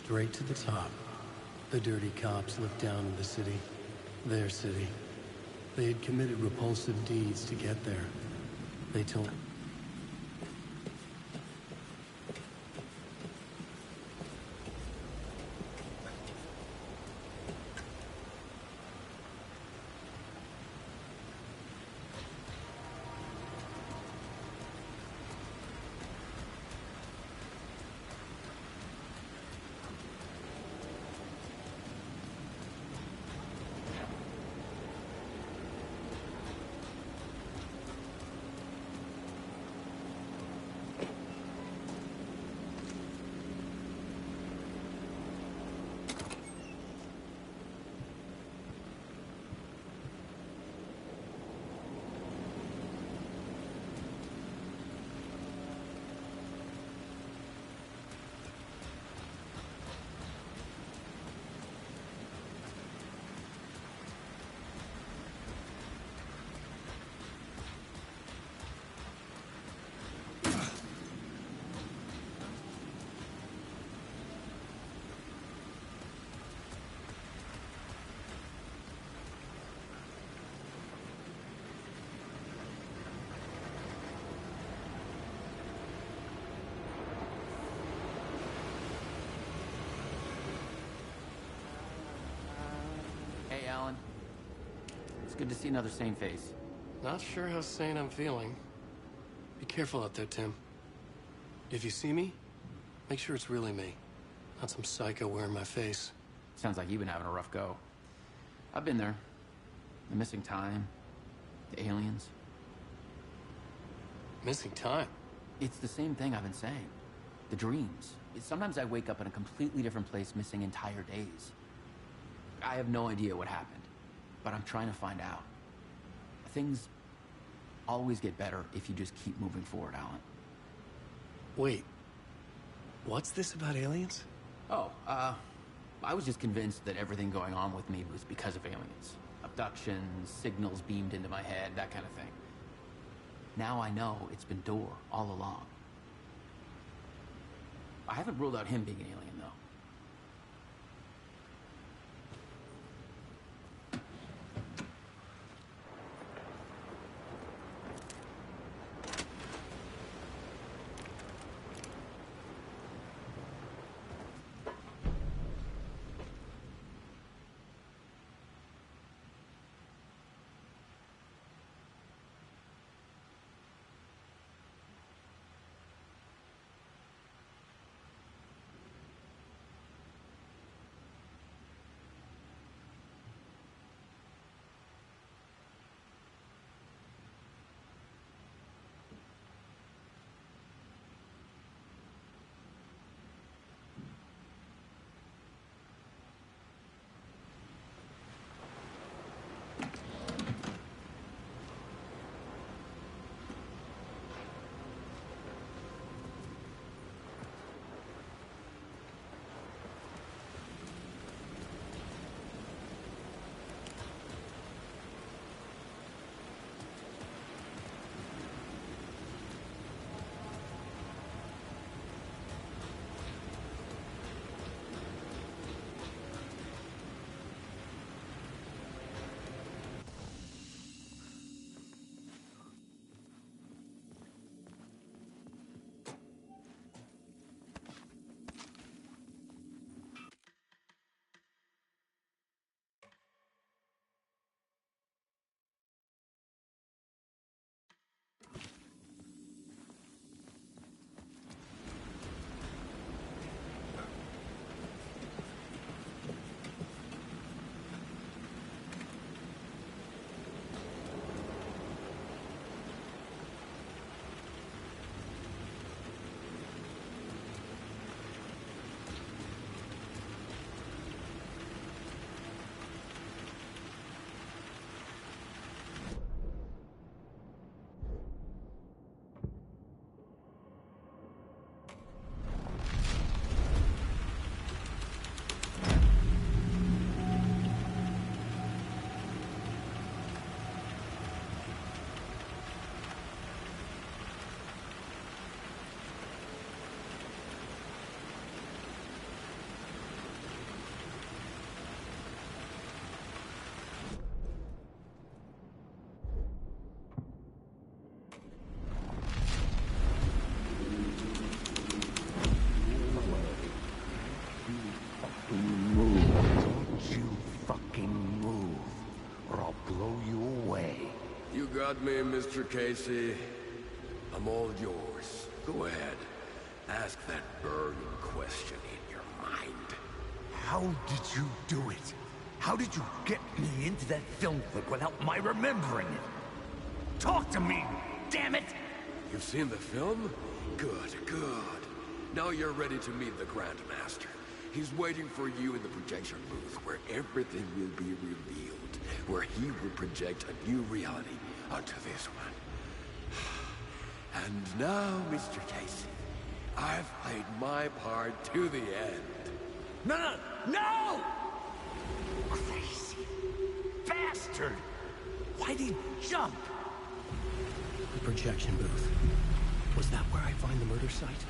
Straight to the top. The dirty cops looked down on the city. Their city. They had committed repulsive deeds to get there. They told... Hey, Alan. It's good to see another sane face. Not sure how sane I'm feeling. Be careful out there, Tim. If you see me, make sure it's really me. Not some psycho wearing my face. Sounds like you've been having a rough go. I've been there. The missing time. The aliens. Missing time? It's the same thing I've been saying. The dreams. Sometimes I wake up in a completely different place, missing entire days. I have no idea what happened, but I'm trying to find out. Things always get better if you just keep moving forward, Alan. Wait. What's this about aliens? Oh, I was just convinced that everything going on with me was because of aliens. Abductions, signals beamed into my head, that kind of thing. Now I know it's been Door all along. I haven't ruled out him being an alien, though. got me, Mr. Casey. I'm all yours. Go ahead. Ask that burning question in your mind. How did you do it? How did you get me into that film clip without my remembering it? Talk to me, damn it! You've seen the film? Good, good. Now you're ready to meet the Grandmaster. He's waiting for you in the projection booth where everything will be revealed, where he will project a new reality onto this one. And now, Mr. Casey, I've played my part to the end. No! No! Crazy bastard! Why'd he jump? The projection booth. Was that where I find the murder site?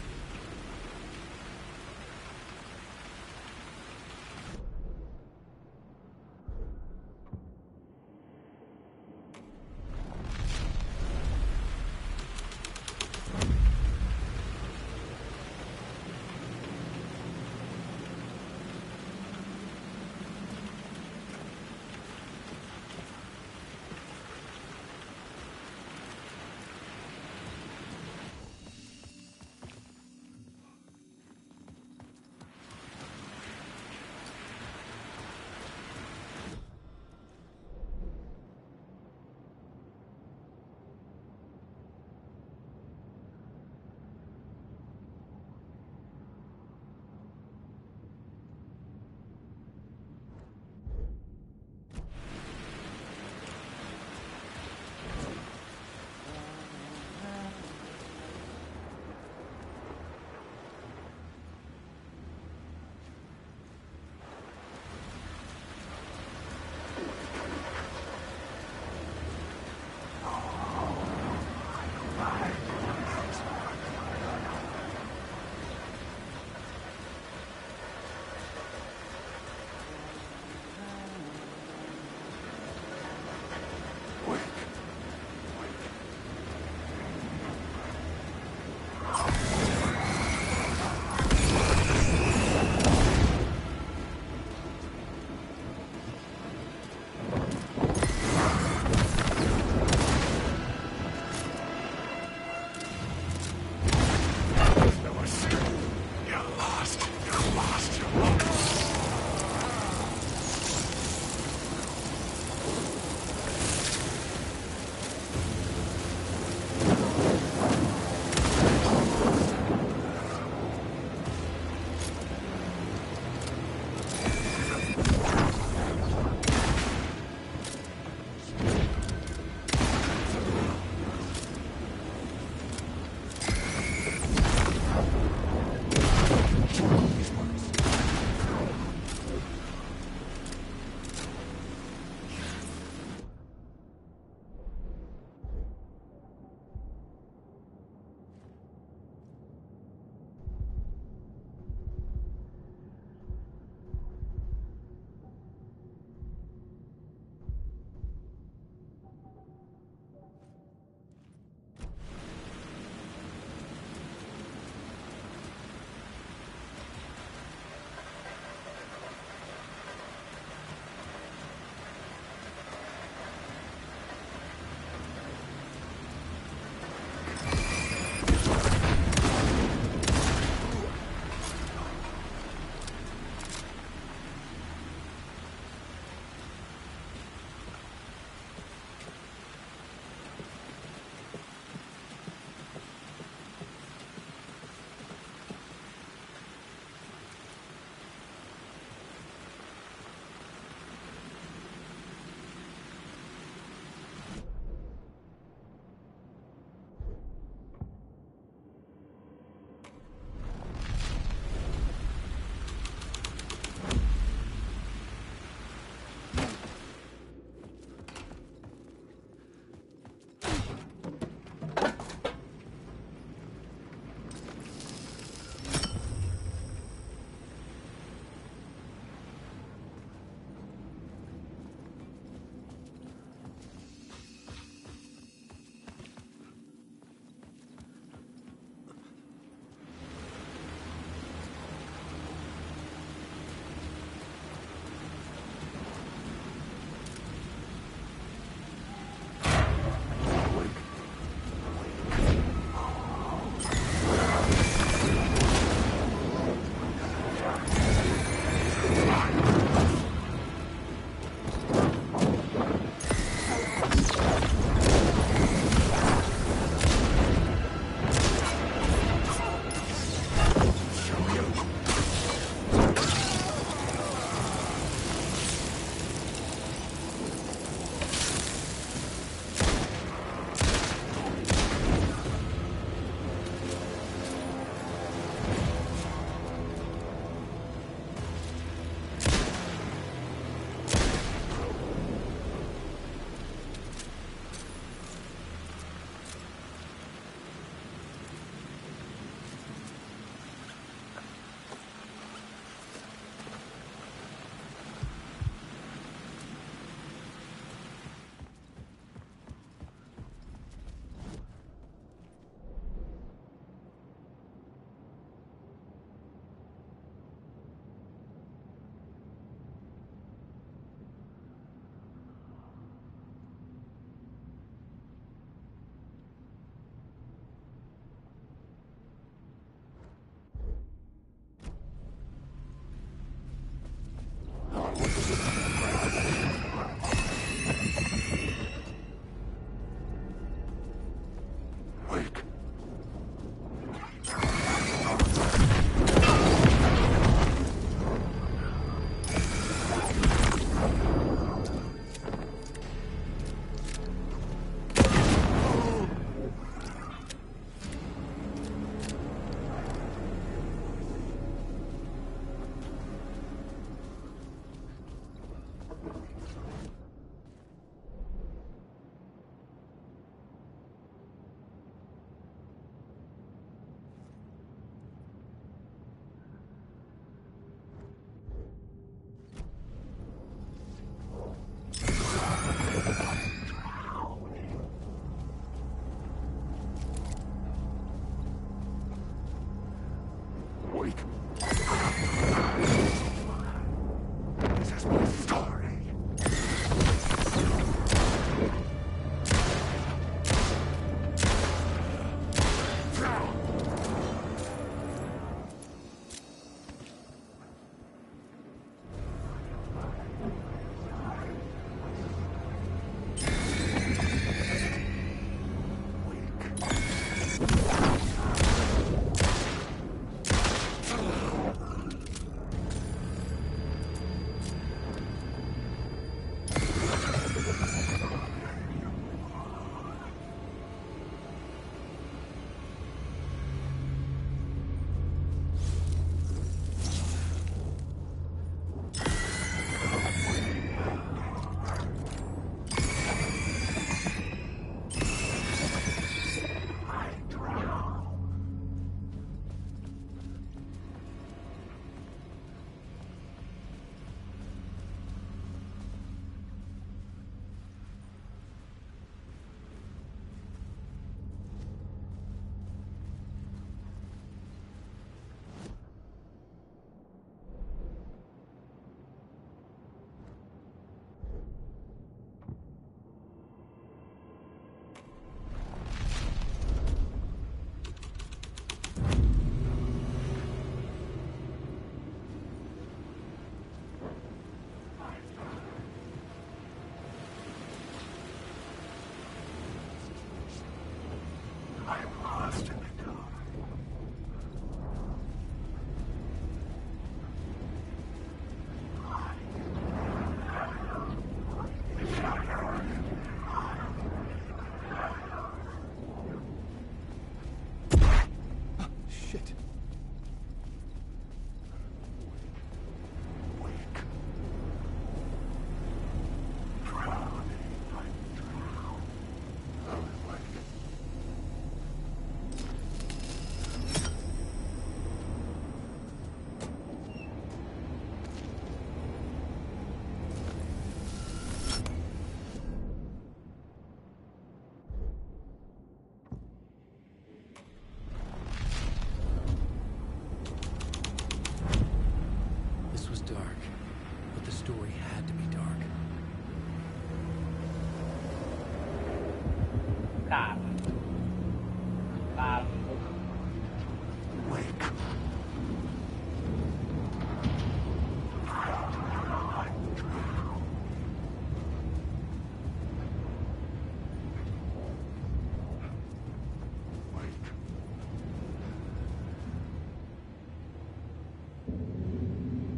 Shit.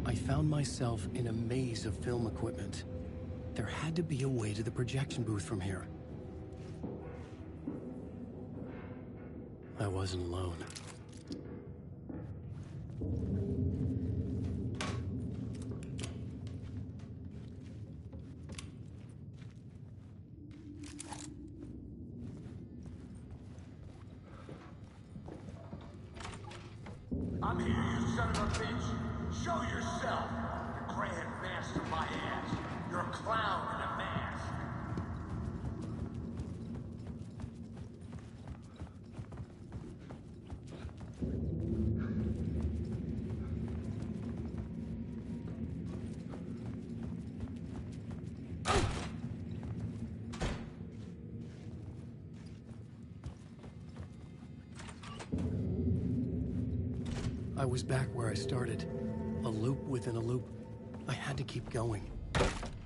I found myself in a maze of film equipment. There had to be a way to the projection booth from here. I wasn't alone. I'm here, you son of a bitch. Show yourself. The Grand Master my ass. You're a clown in a mask. I was back where I started. A loop within a loop. I had to keep going.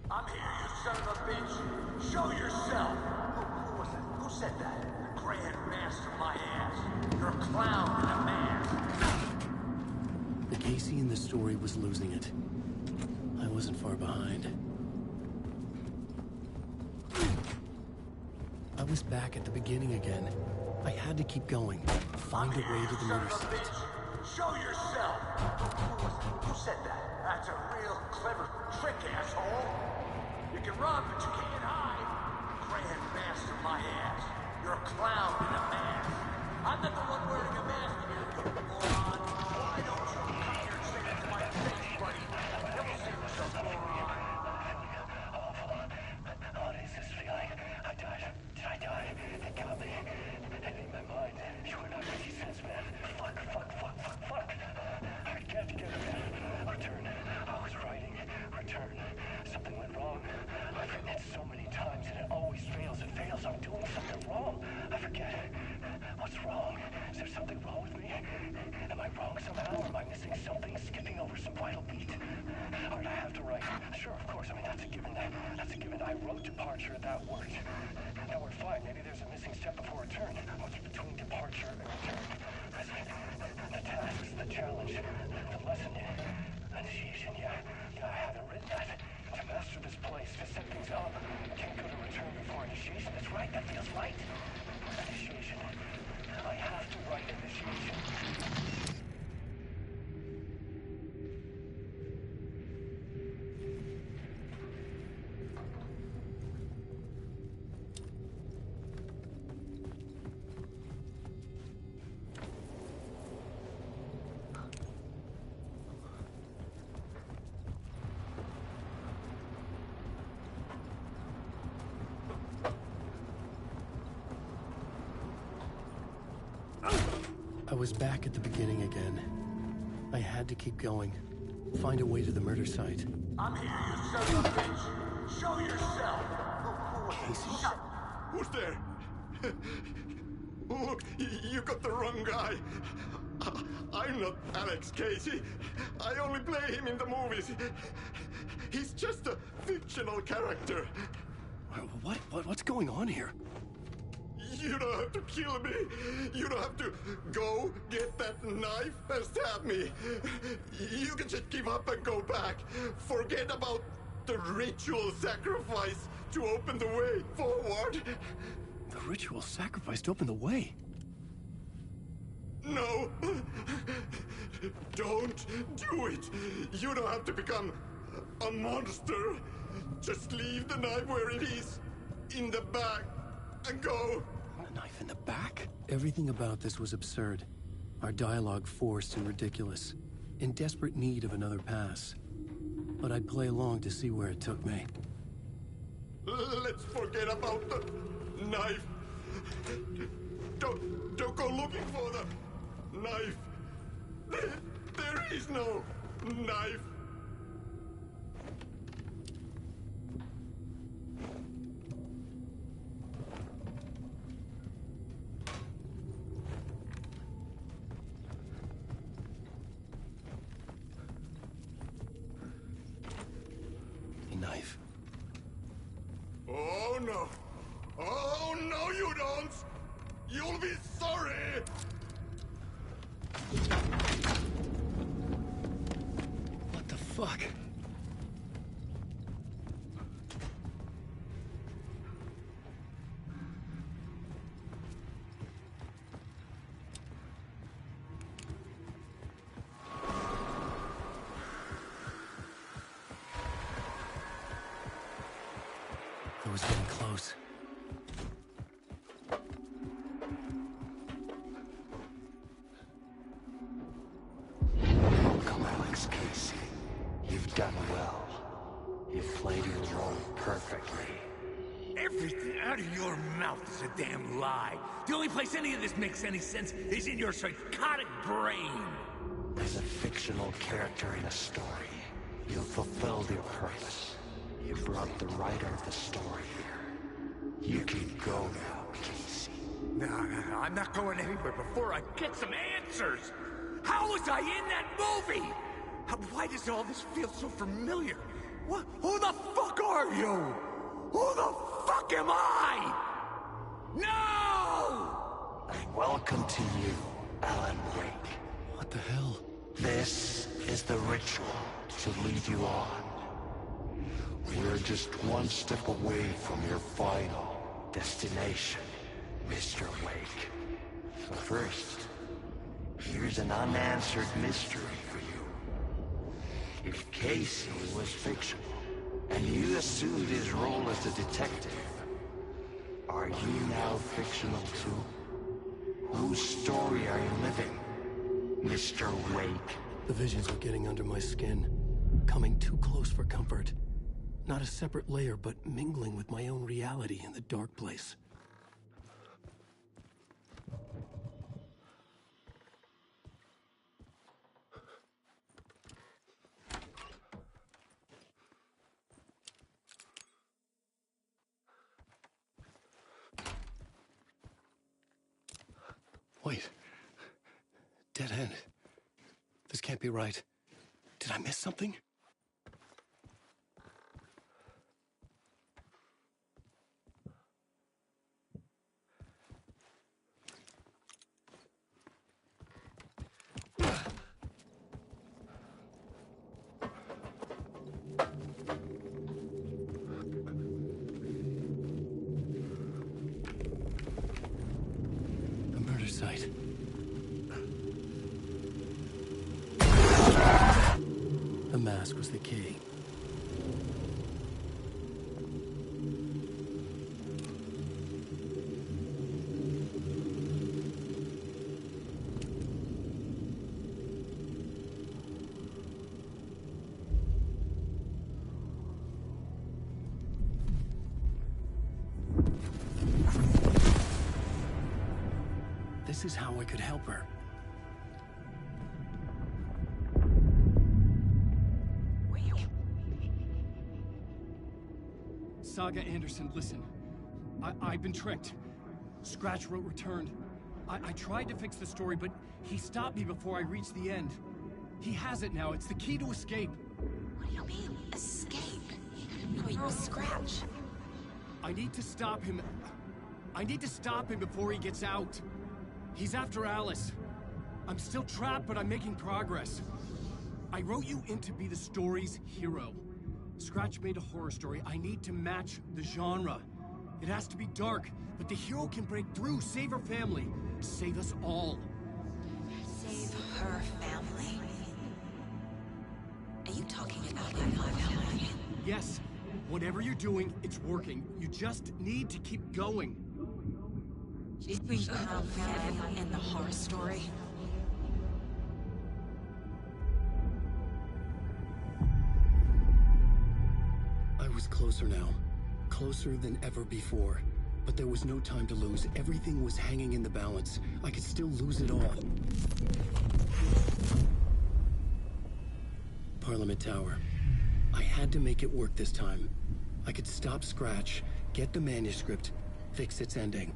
I'm here, you son of a bitch. Show yourself. Who was it? Who said that? The Grand Master my ass. You're a clown in a mask. The Casey in the story was losing it. I wasn't far behind. I was back at the beginning again. I had to keep going. Find a way to the murder site. Show yourself! Who said that? That's a real clever trick, asshole! You can run, but you can't hide! Grand Master my ass! You're a clown in a mask! I'm not the one wearing a mask here, you moron! Why don't you come here and say that to my face, buddy? Never see yourself, moron! What is this feeling? I died. Did I die? It got me. And in my mind, you were not making sense, man. Fuck. I can't get it, man. Return. I was writing. Return. Something went wrong. I've written it so many times and it always fails. It fails. I'm doing something wrong. I forget. What's wrong? Is there something wrong with me? Am I wrong somehow? Am I missing something? Skipping over some vital beat? Alright, I have to write. Sure, of course. I mean, that's a given. That's a given. I wrote departure. That worked. Now we're fine. Maybe there's a missing step before return. What's between departure and return? The tasks, the challenge, the lesson, initiation, yeah, I haven't written that. To master this place, to set things up, can't go to return before initiation. That's right, that feels right. Initiation. I have to write initiation. I was back at the beginning again. I had to keep going. Find a way to the murder site. I'm here, you son of a bitch! Show yourself! Casey? Who's there? Look, you got the wrong guy. I'm not Alex Casey. I only play him in the movies. He's just a fictional character. What's going on here? You don't have to kill me. You don't have to go get that knife and stab me. You can just give up and go back. Forget about the ritual sacrifice to open the way forward. The ritual sacrifice to open the way? No, Don't do it! You don't have to become a monster. Just leave the knife where it is, in the back, and go. A knife in the back? Everything about this was absurd. Our dialogue forced and ridiculous. In desperate need of another pass. But I'd play along to see where it took me. Let's forget about the knife. Don't go looking for the knife. There is no knife. A knife. Oh no! Oh no, you don't! You'll be sorry! What the fuck? I was getting close. Welcome, Alex Casey. You've done well. You've played your role perfectly. Everything out of your mouth is a damn lie. The only place any of this makes any sense is in your psychotic brain. As a fictional character in a story, you've fulfilled your purpose. You brought the writer of the story here. You can go now, Casey. No, I'm not going anywhere before I get some answers. How was I in that movie? Why does all this feel so familiar? What? Who the fuck are you? Who the fuck am I? No! Welcome to you, Alan Wake. What the hell? This is the ritual to lead you on. We're just one step away from your final destination, Mr. Wake. But first, here's an unanswered mystery for you. If Casey was fictional, and you assumed his role as the detective, are you now fictional too? Whose story are you living, Mr. Wake? The visions were getting under my skin. Coming too close for comfort. Not a separate layer, but mingling with my own reality in the dark place. Wait. Dead end. This can't be right. Did I miss something? Site. The mask was the key. This is how I could help her. Saga Anderson, listen. I've been tricked. Scratch wrote returned. I tried to fix the story, but he stopped me before I reached the end. He has it now. It's the key to escape. What do you mean, escape? Wait, Scratch. I need to stop him. I need to stop him before he gets out. He's after Alice. I'm still trapped, but I'm making progress. I wrote you in to be the story's hero. Scratch made a horror story. I need to match the genre. It has to be dark, but the hero can break through, save her family, save us all. Save her family? Yes. Whatever you're doing, it's working. You just need to keep going. Did we end the horror story? I was closer now. Closer than ever before. But there was no time to lose. Everything was hanging in the balance. I could still lose it all. Parliament Tower. I had to make it work this time. I could stop Scratch, get the manuscript, fix its ending.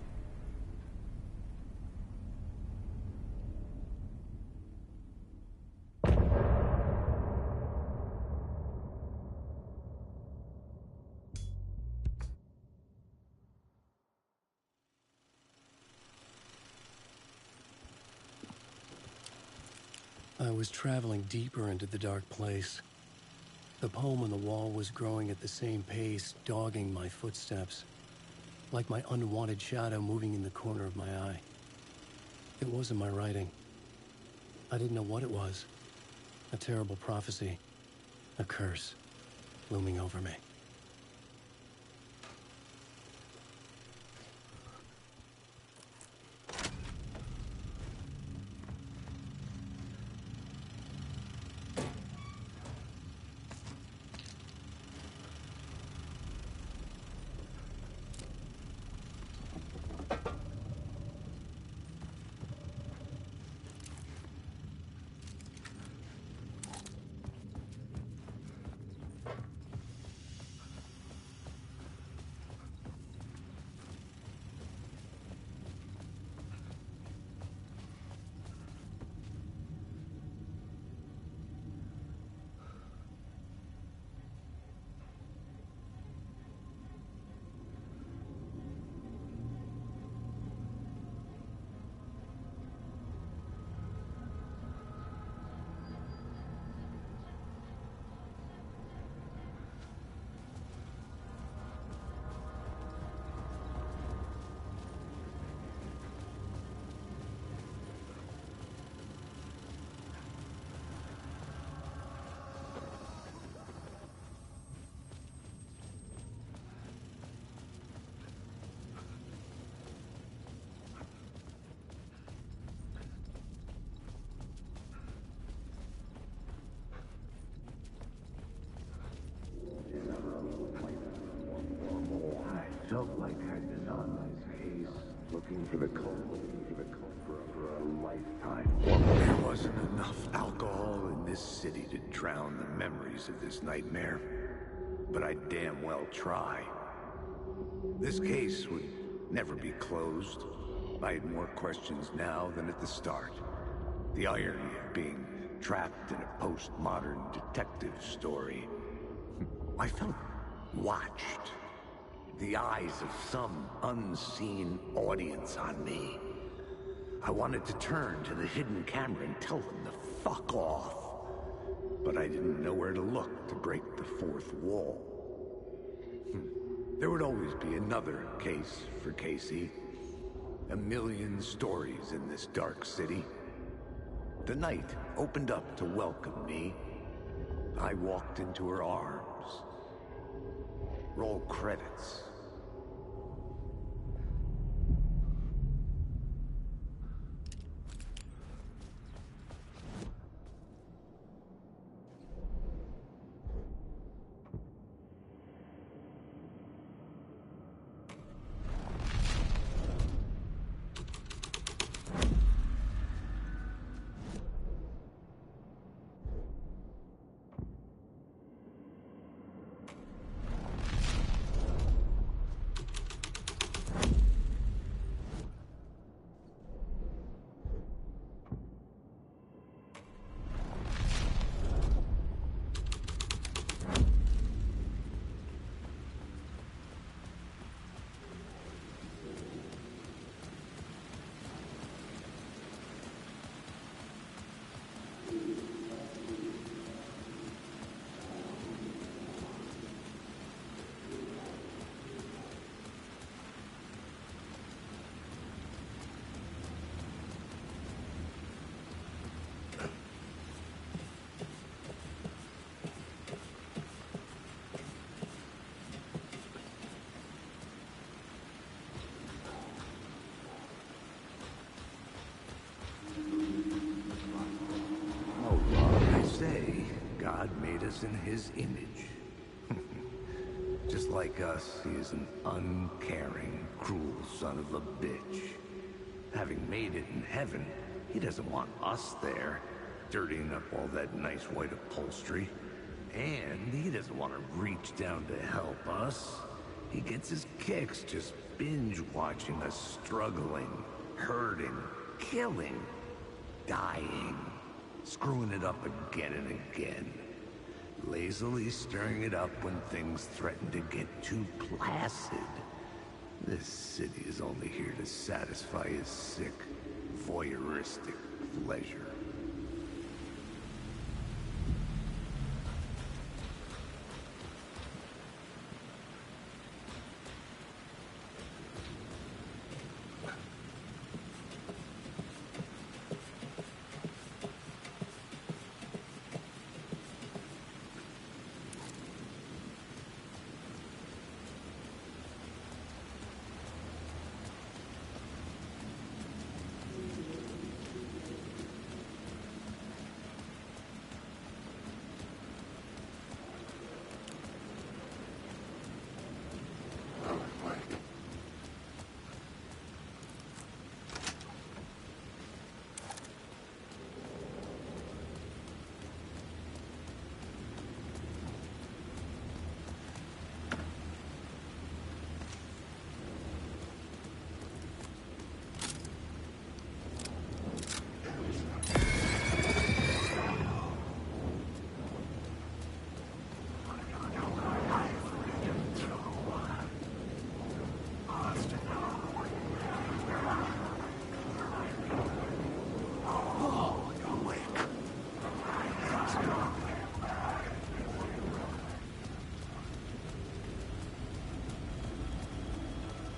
I was traveling deeper into the dark place. The poem on the wall was growing at the same pace, dogging my footsteps, like my unwanted shadow moving in the corner of my eye. It wasn't my writing. I didn't know what it was. A terrible prophecy, a curse, looming over me. Felt like I'd been on this case, looking for the culprit for a lifetime. There wasn't enough alcohol in this city to drown the memories of this nightmare, but I'd damn well try. This case would never be closed. I had more questions now than at the start. The irony of being trapped in a postmodern detective story. I felt watched. The eyes of some unseen audience on me. I wanted to turn to the hidden camera and tell them to fuck off. But I didn't know where to look to break the fourth wall. There would always be another case for Casey. A million stories in this dark city. The night opened up to welcome me. I walked into her arms. Roll credits. God made us in his image. Just like us, he is an uncaring, cruel son of a bitch. Having made it in heaven, he doesn't want us there, dirtying up all that nice white upholstery. And he doesn't want to reach down to help us. He gets his kicks just binge-watching us struggling, hurting, killing, dying, screwing it up again and again. Lazily stirring it up when things threaten to get too placid. This city is only here to satisfy his sick, voyeuristic pleasure.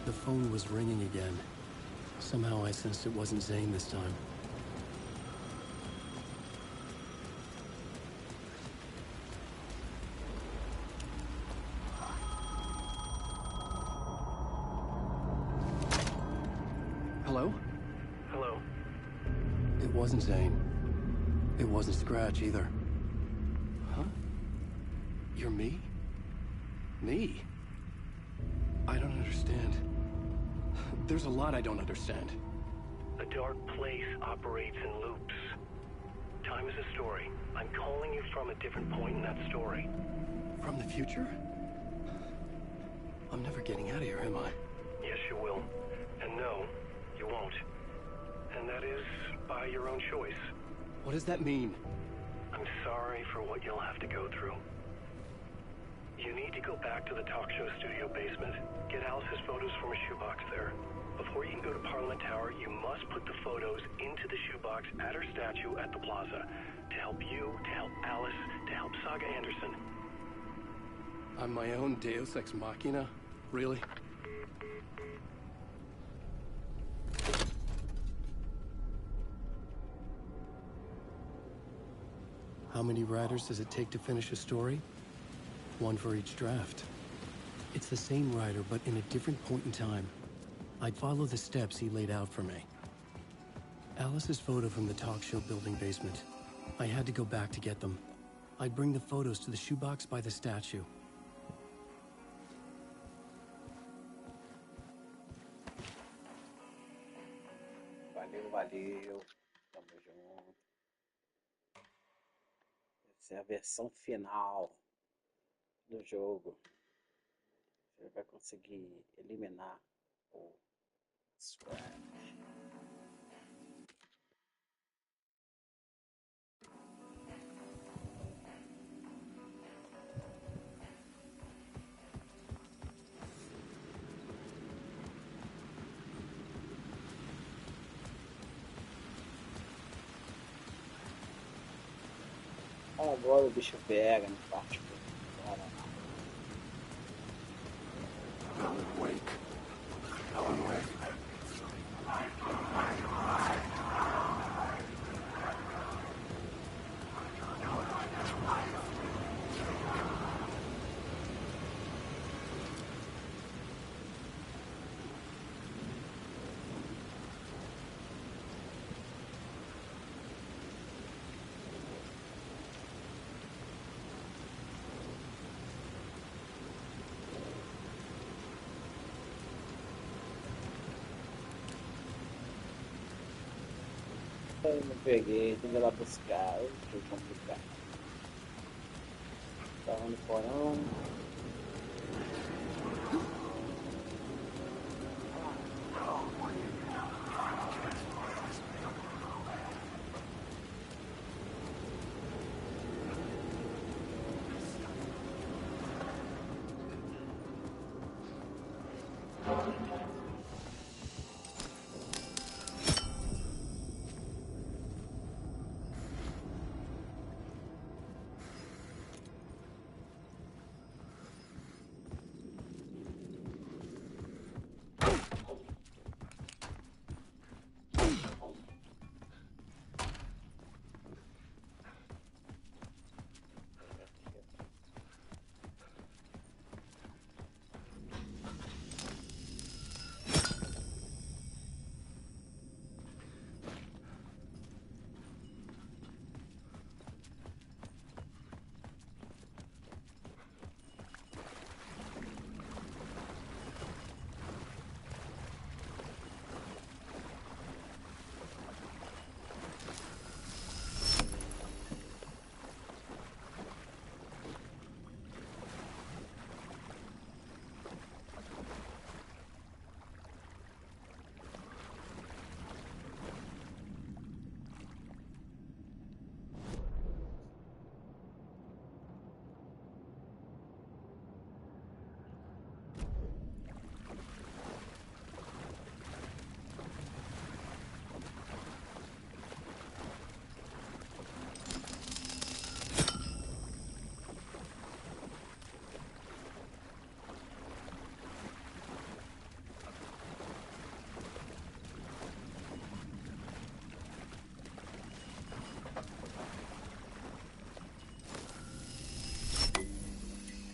The phone was ringing again. Somehow I sensed it wasn't Zane this time. Hello? Hello? It wasn't Zane. It wasn't Scratch either. Huh? You're me? Me? I don't understand. There's a lot I don't understand. A dark place operates in loops. Time is a story. I'm calling you from a different point in that story. From the future? I'm never getting out of here, am I? Yes, you will. And no, you won't. And that is by your own choice. What does that mean? I'm sorry for what you'll have to go through. You need to go back to the talk show studio basement. Get Alice's photos from a shoebox there. Before you can go to Parliament Tower, you must put the photos into the shoebox at her statue at the plaza. To help you, to help Alice, to help Saga Anderson. I'm my own Deus Ex Machina? Really? How many writers does it take to finish a story? One for each draft. It's the same writer, but in a different point in time. I'd follow the steps he laid out for me. Alice's photo from the talk show building basement. I had to go back to get them. I'd bring the photos to the shoebox by the statue. Valeu. Tamo junto. Essa é a versão final do jogo. Você vai conseguir eliminar o Scratch. Agora o bicho pega, não parte por fora. Eu não peguei, tem que ir lá buscar. Foi complicado. Tava no porão.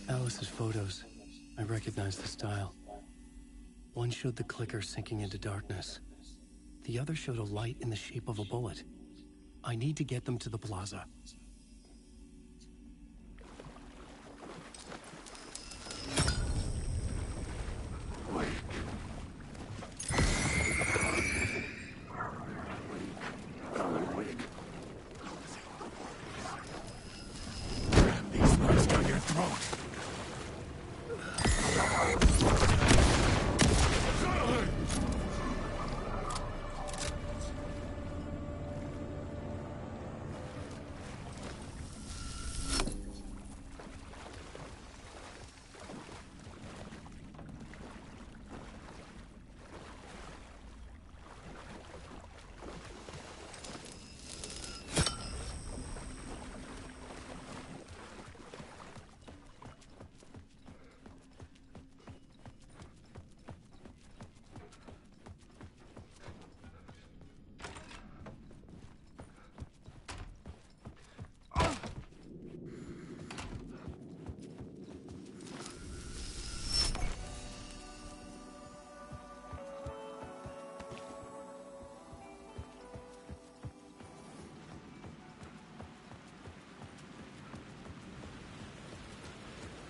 Alice's photos. I recognize the style. One showed the clicker sinking into darkness. The other showed a light in the shape of a bullet. I need to get them to the plaza.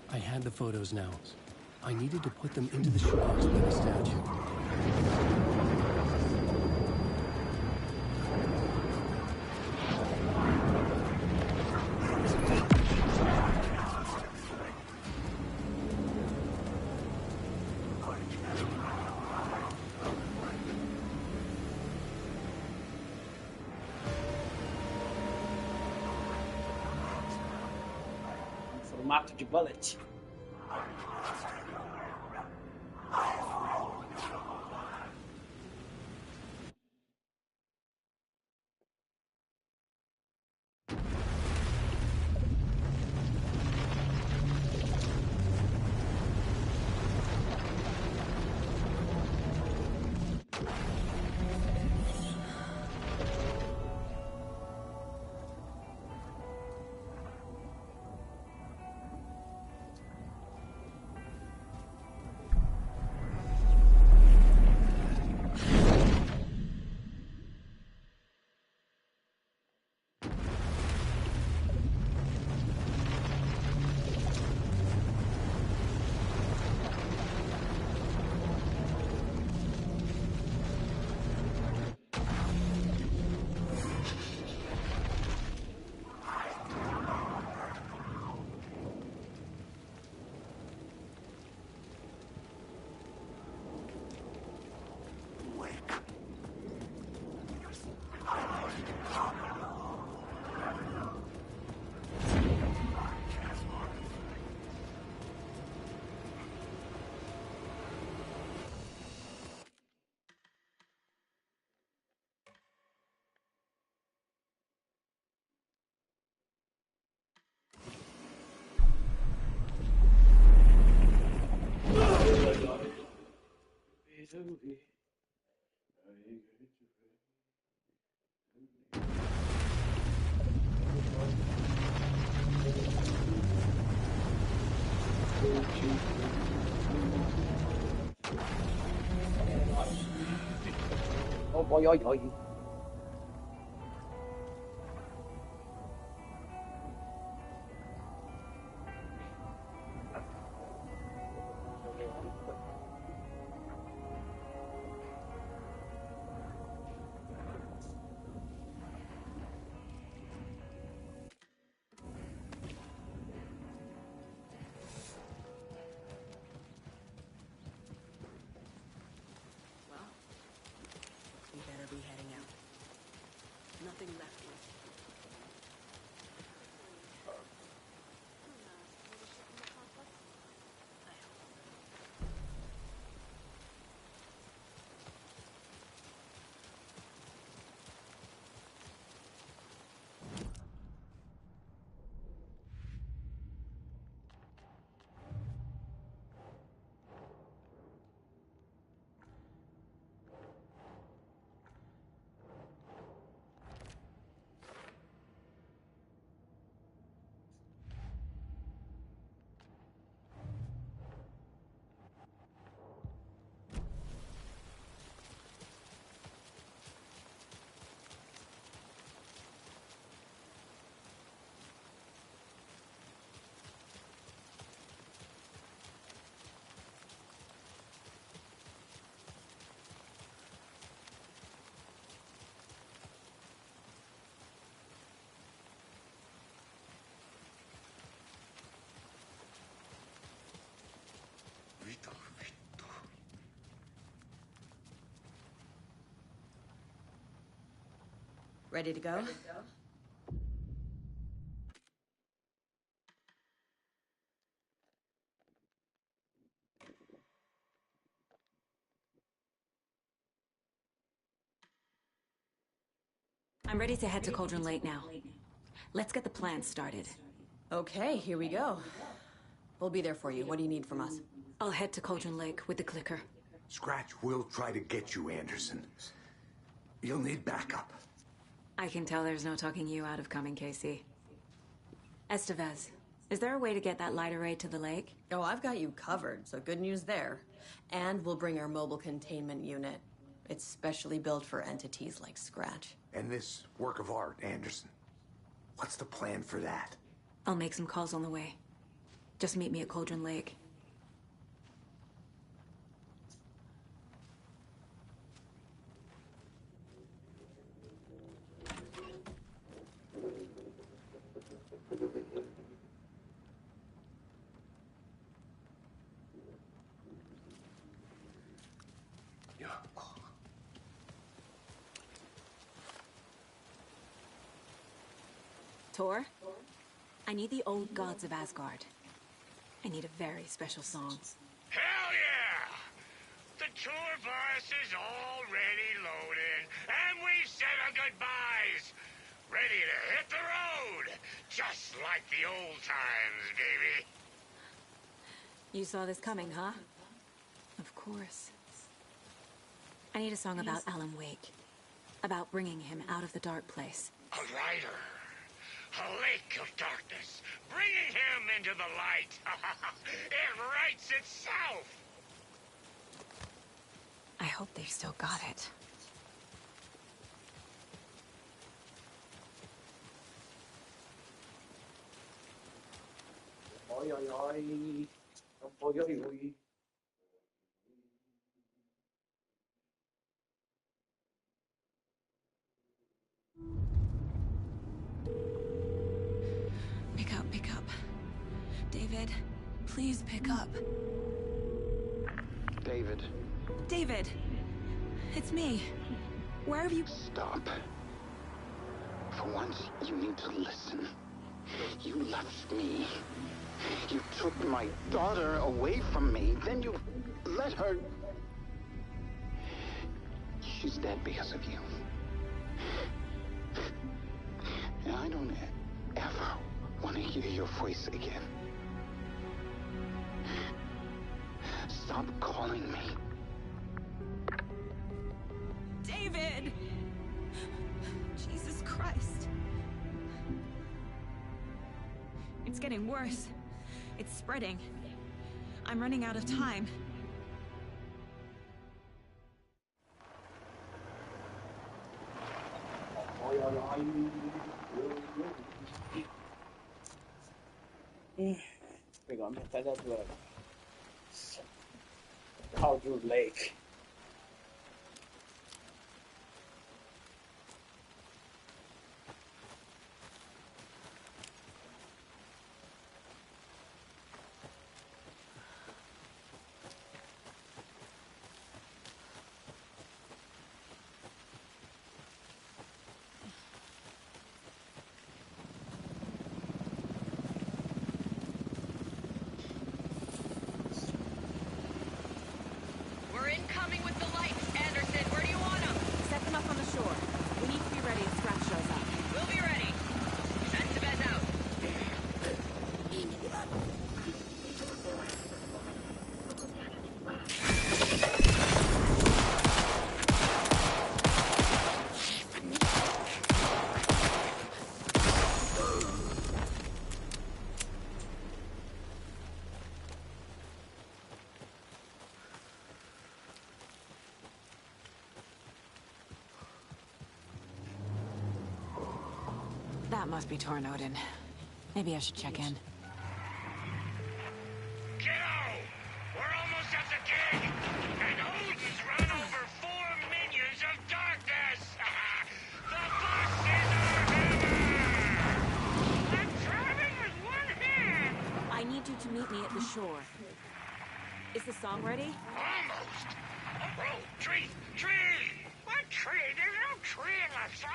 I had the photos now. I needed to put them into the shoebox by the statue. Formato de bullet. resolvi. Oh boy, oi, oi. We better be heading out. Nothing left. Ready to go? I'm ready to head to Cauldron Lake now. Let's get the plan started. Okay, here we go. We'll be there for you. What do you need from us? I'll head to Cauldron Lake with the clicker. Scratch will try to get you, Anderson. You'll need backup. I can tell there's no talking you out of coming, Casey. Estevez, is there a way to get that light array to the lake? Oh, I've got you covered, so good news there. And we'll bring our mobile containment unit. It's specially built for entities like Scratch. And this work of art, Anderson. What's the plan for that? I'll make some calls on the way. Just meet me at Cauldron Lake. Tor, I need the old gods of Asgard. I need a very special song. Hell yeah! The tour bus is already loaded, and we've said our goodbyes. Ready to hit the road, just like the old times, baby. You saw this coming, huh? Of course. I need a song about Alan Wake. About bringing him out of the dark place. A rider. A lake of darkness, bringing him into the light. It writes itself. I hope they've still got it. Oi, oi, oi. Oi, oi, oi. Pick up. David, please pick up. David. David! It's me. Where have you... Stop. For once, you need to listen. You left me. You took my daughter away from me. Then you let her... She's dead because of you. And I don't ever want to hear your voice again. Stop calling me. Christ. It's getting worse. It's spreading. I'm running out of time. Pegar uma metralhadora. Cauldron Lake. We're incoming with the lights. Anderson, where do you want them? Set them up on the shore. We need to be ready if Scratch shows up. We'll be ready. Estevez out. That must be Tornodin. Maybe I should check in. Kiddo! We're almost at the gig! And Odin's run over 4 minions of darkness! The boss is our hammer! I'm driving with one hand! I need you to meet me at the shore. Is the song ready? Almost! Bro, tree! Tree! What tree? There's no tree in the song!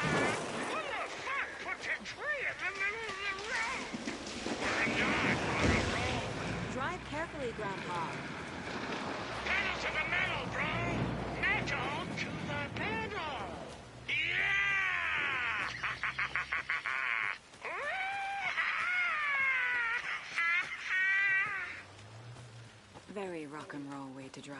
What the fuck puts a tree in the middle of the road? We're not on a road! Drive carefully, Grandpa. Pedal to the metal, bro! Metal to the pedal! Yeah! Very rock and roll way to drive.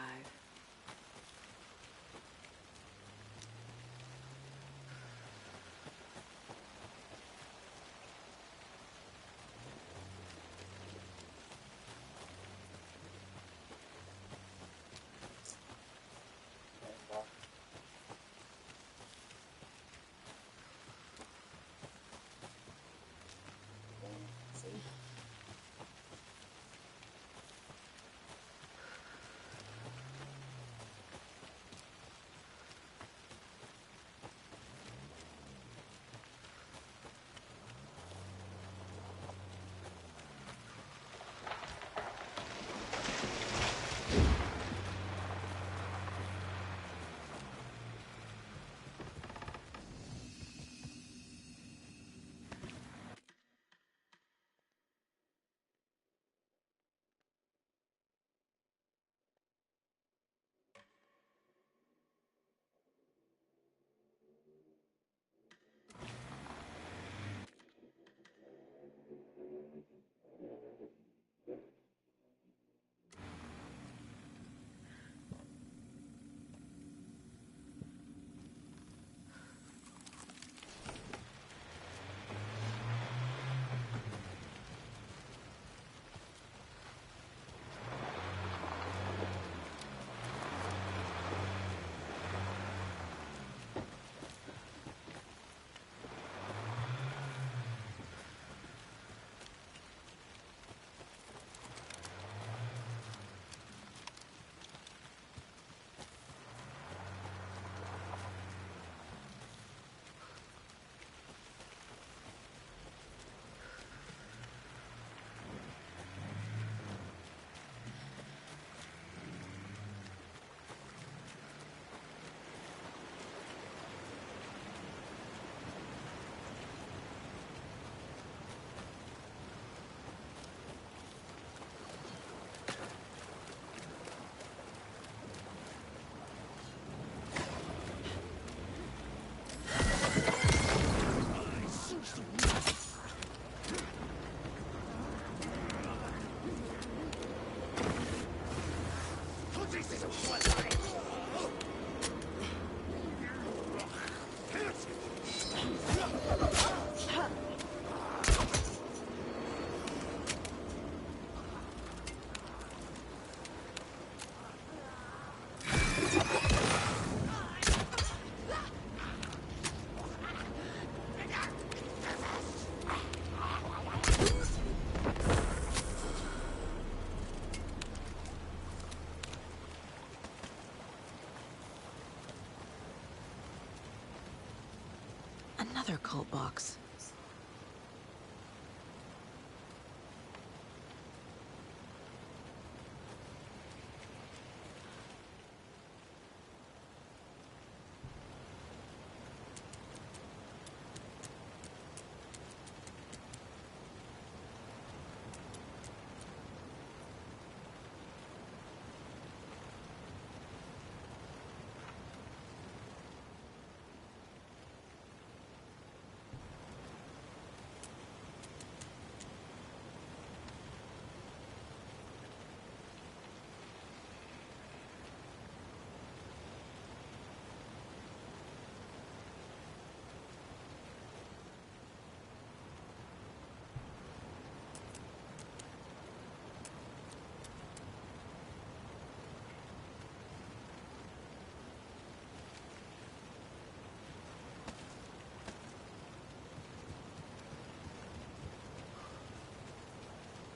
cult box.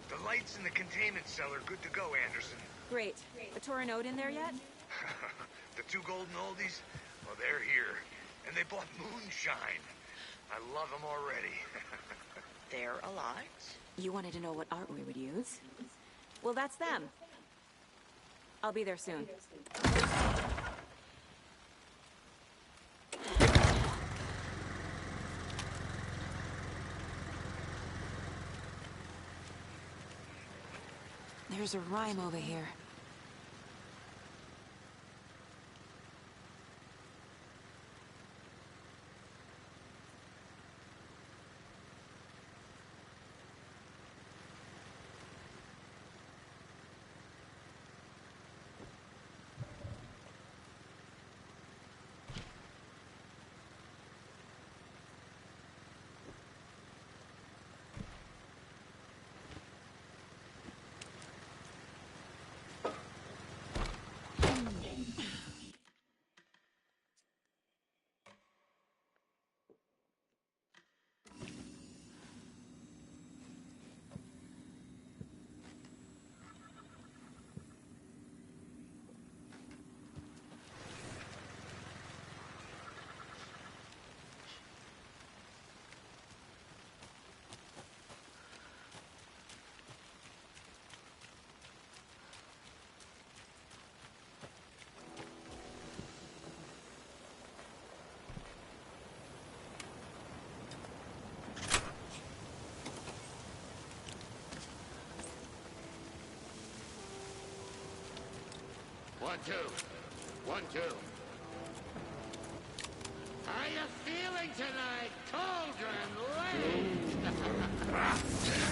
The lights in the containment cell are good to go, Anderson. Great. A Torinode in there yet? The two golden oldies? Well, they're here. And they bought moonshine. I love them already. They're alive? You wanted to know what art we would use? Well, that's them. I'll be there soon. There's a rhyme over here. One, two. 1, 2. How you feeling tonight, Cauldron Lake?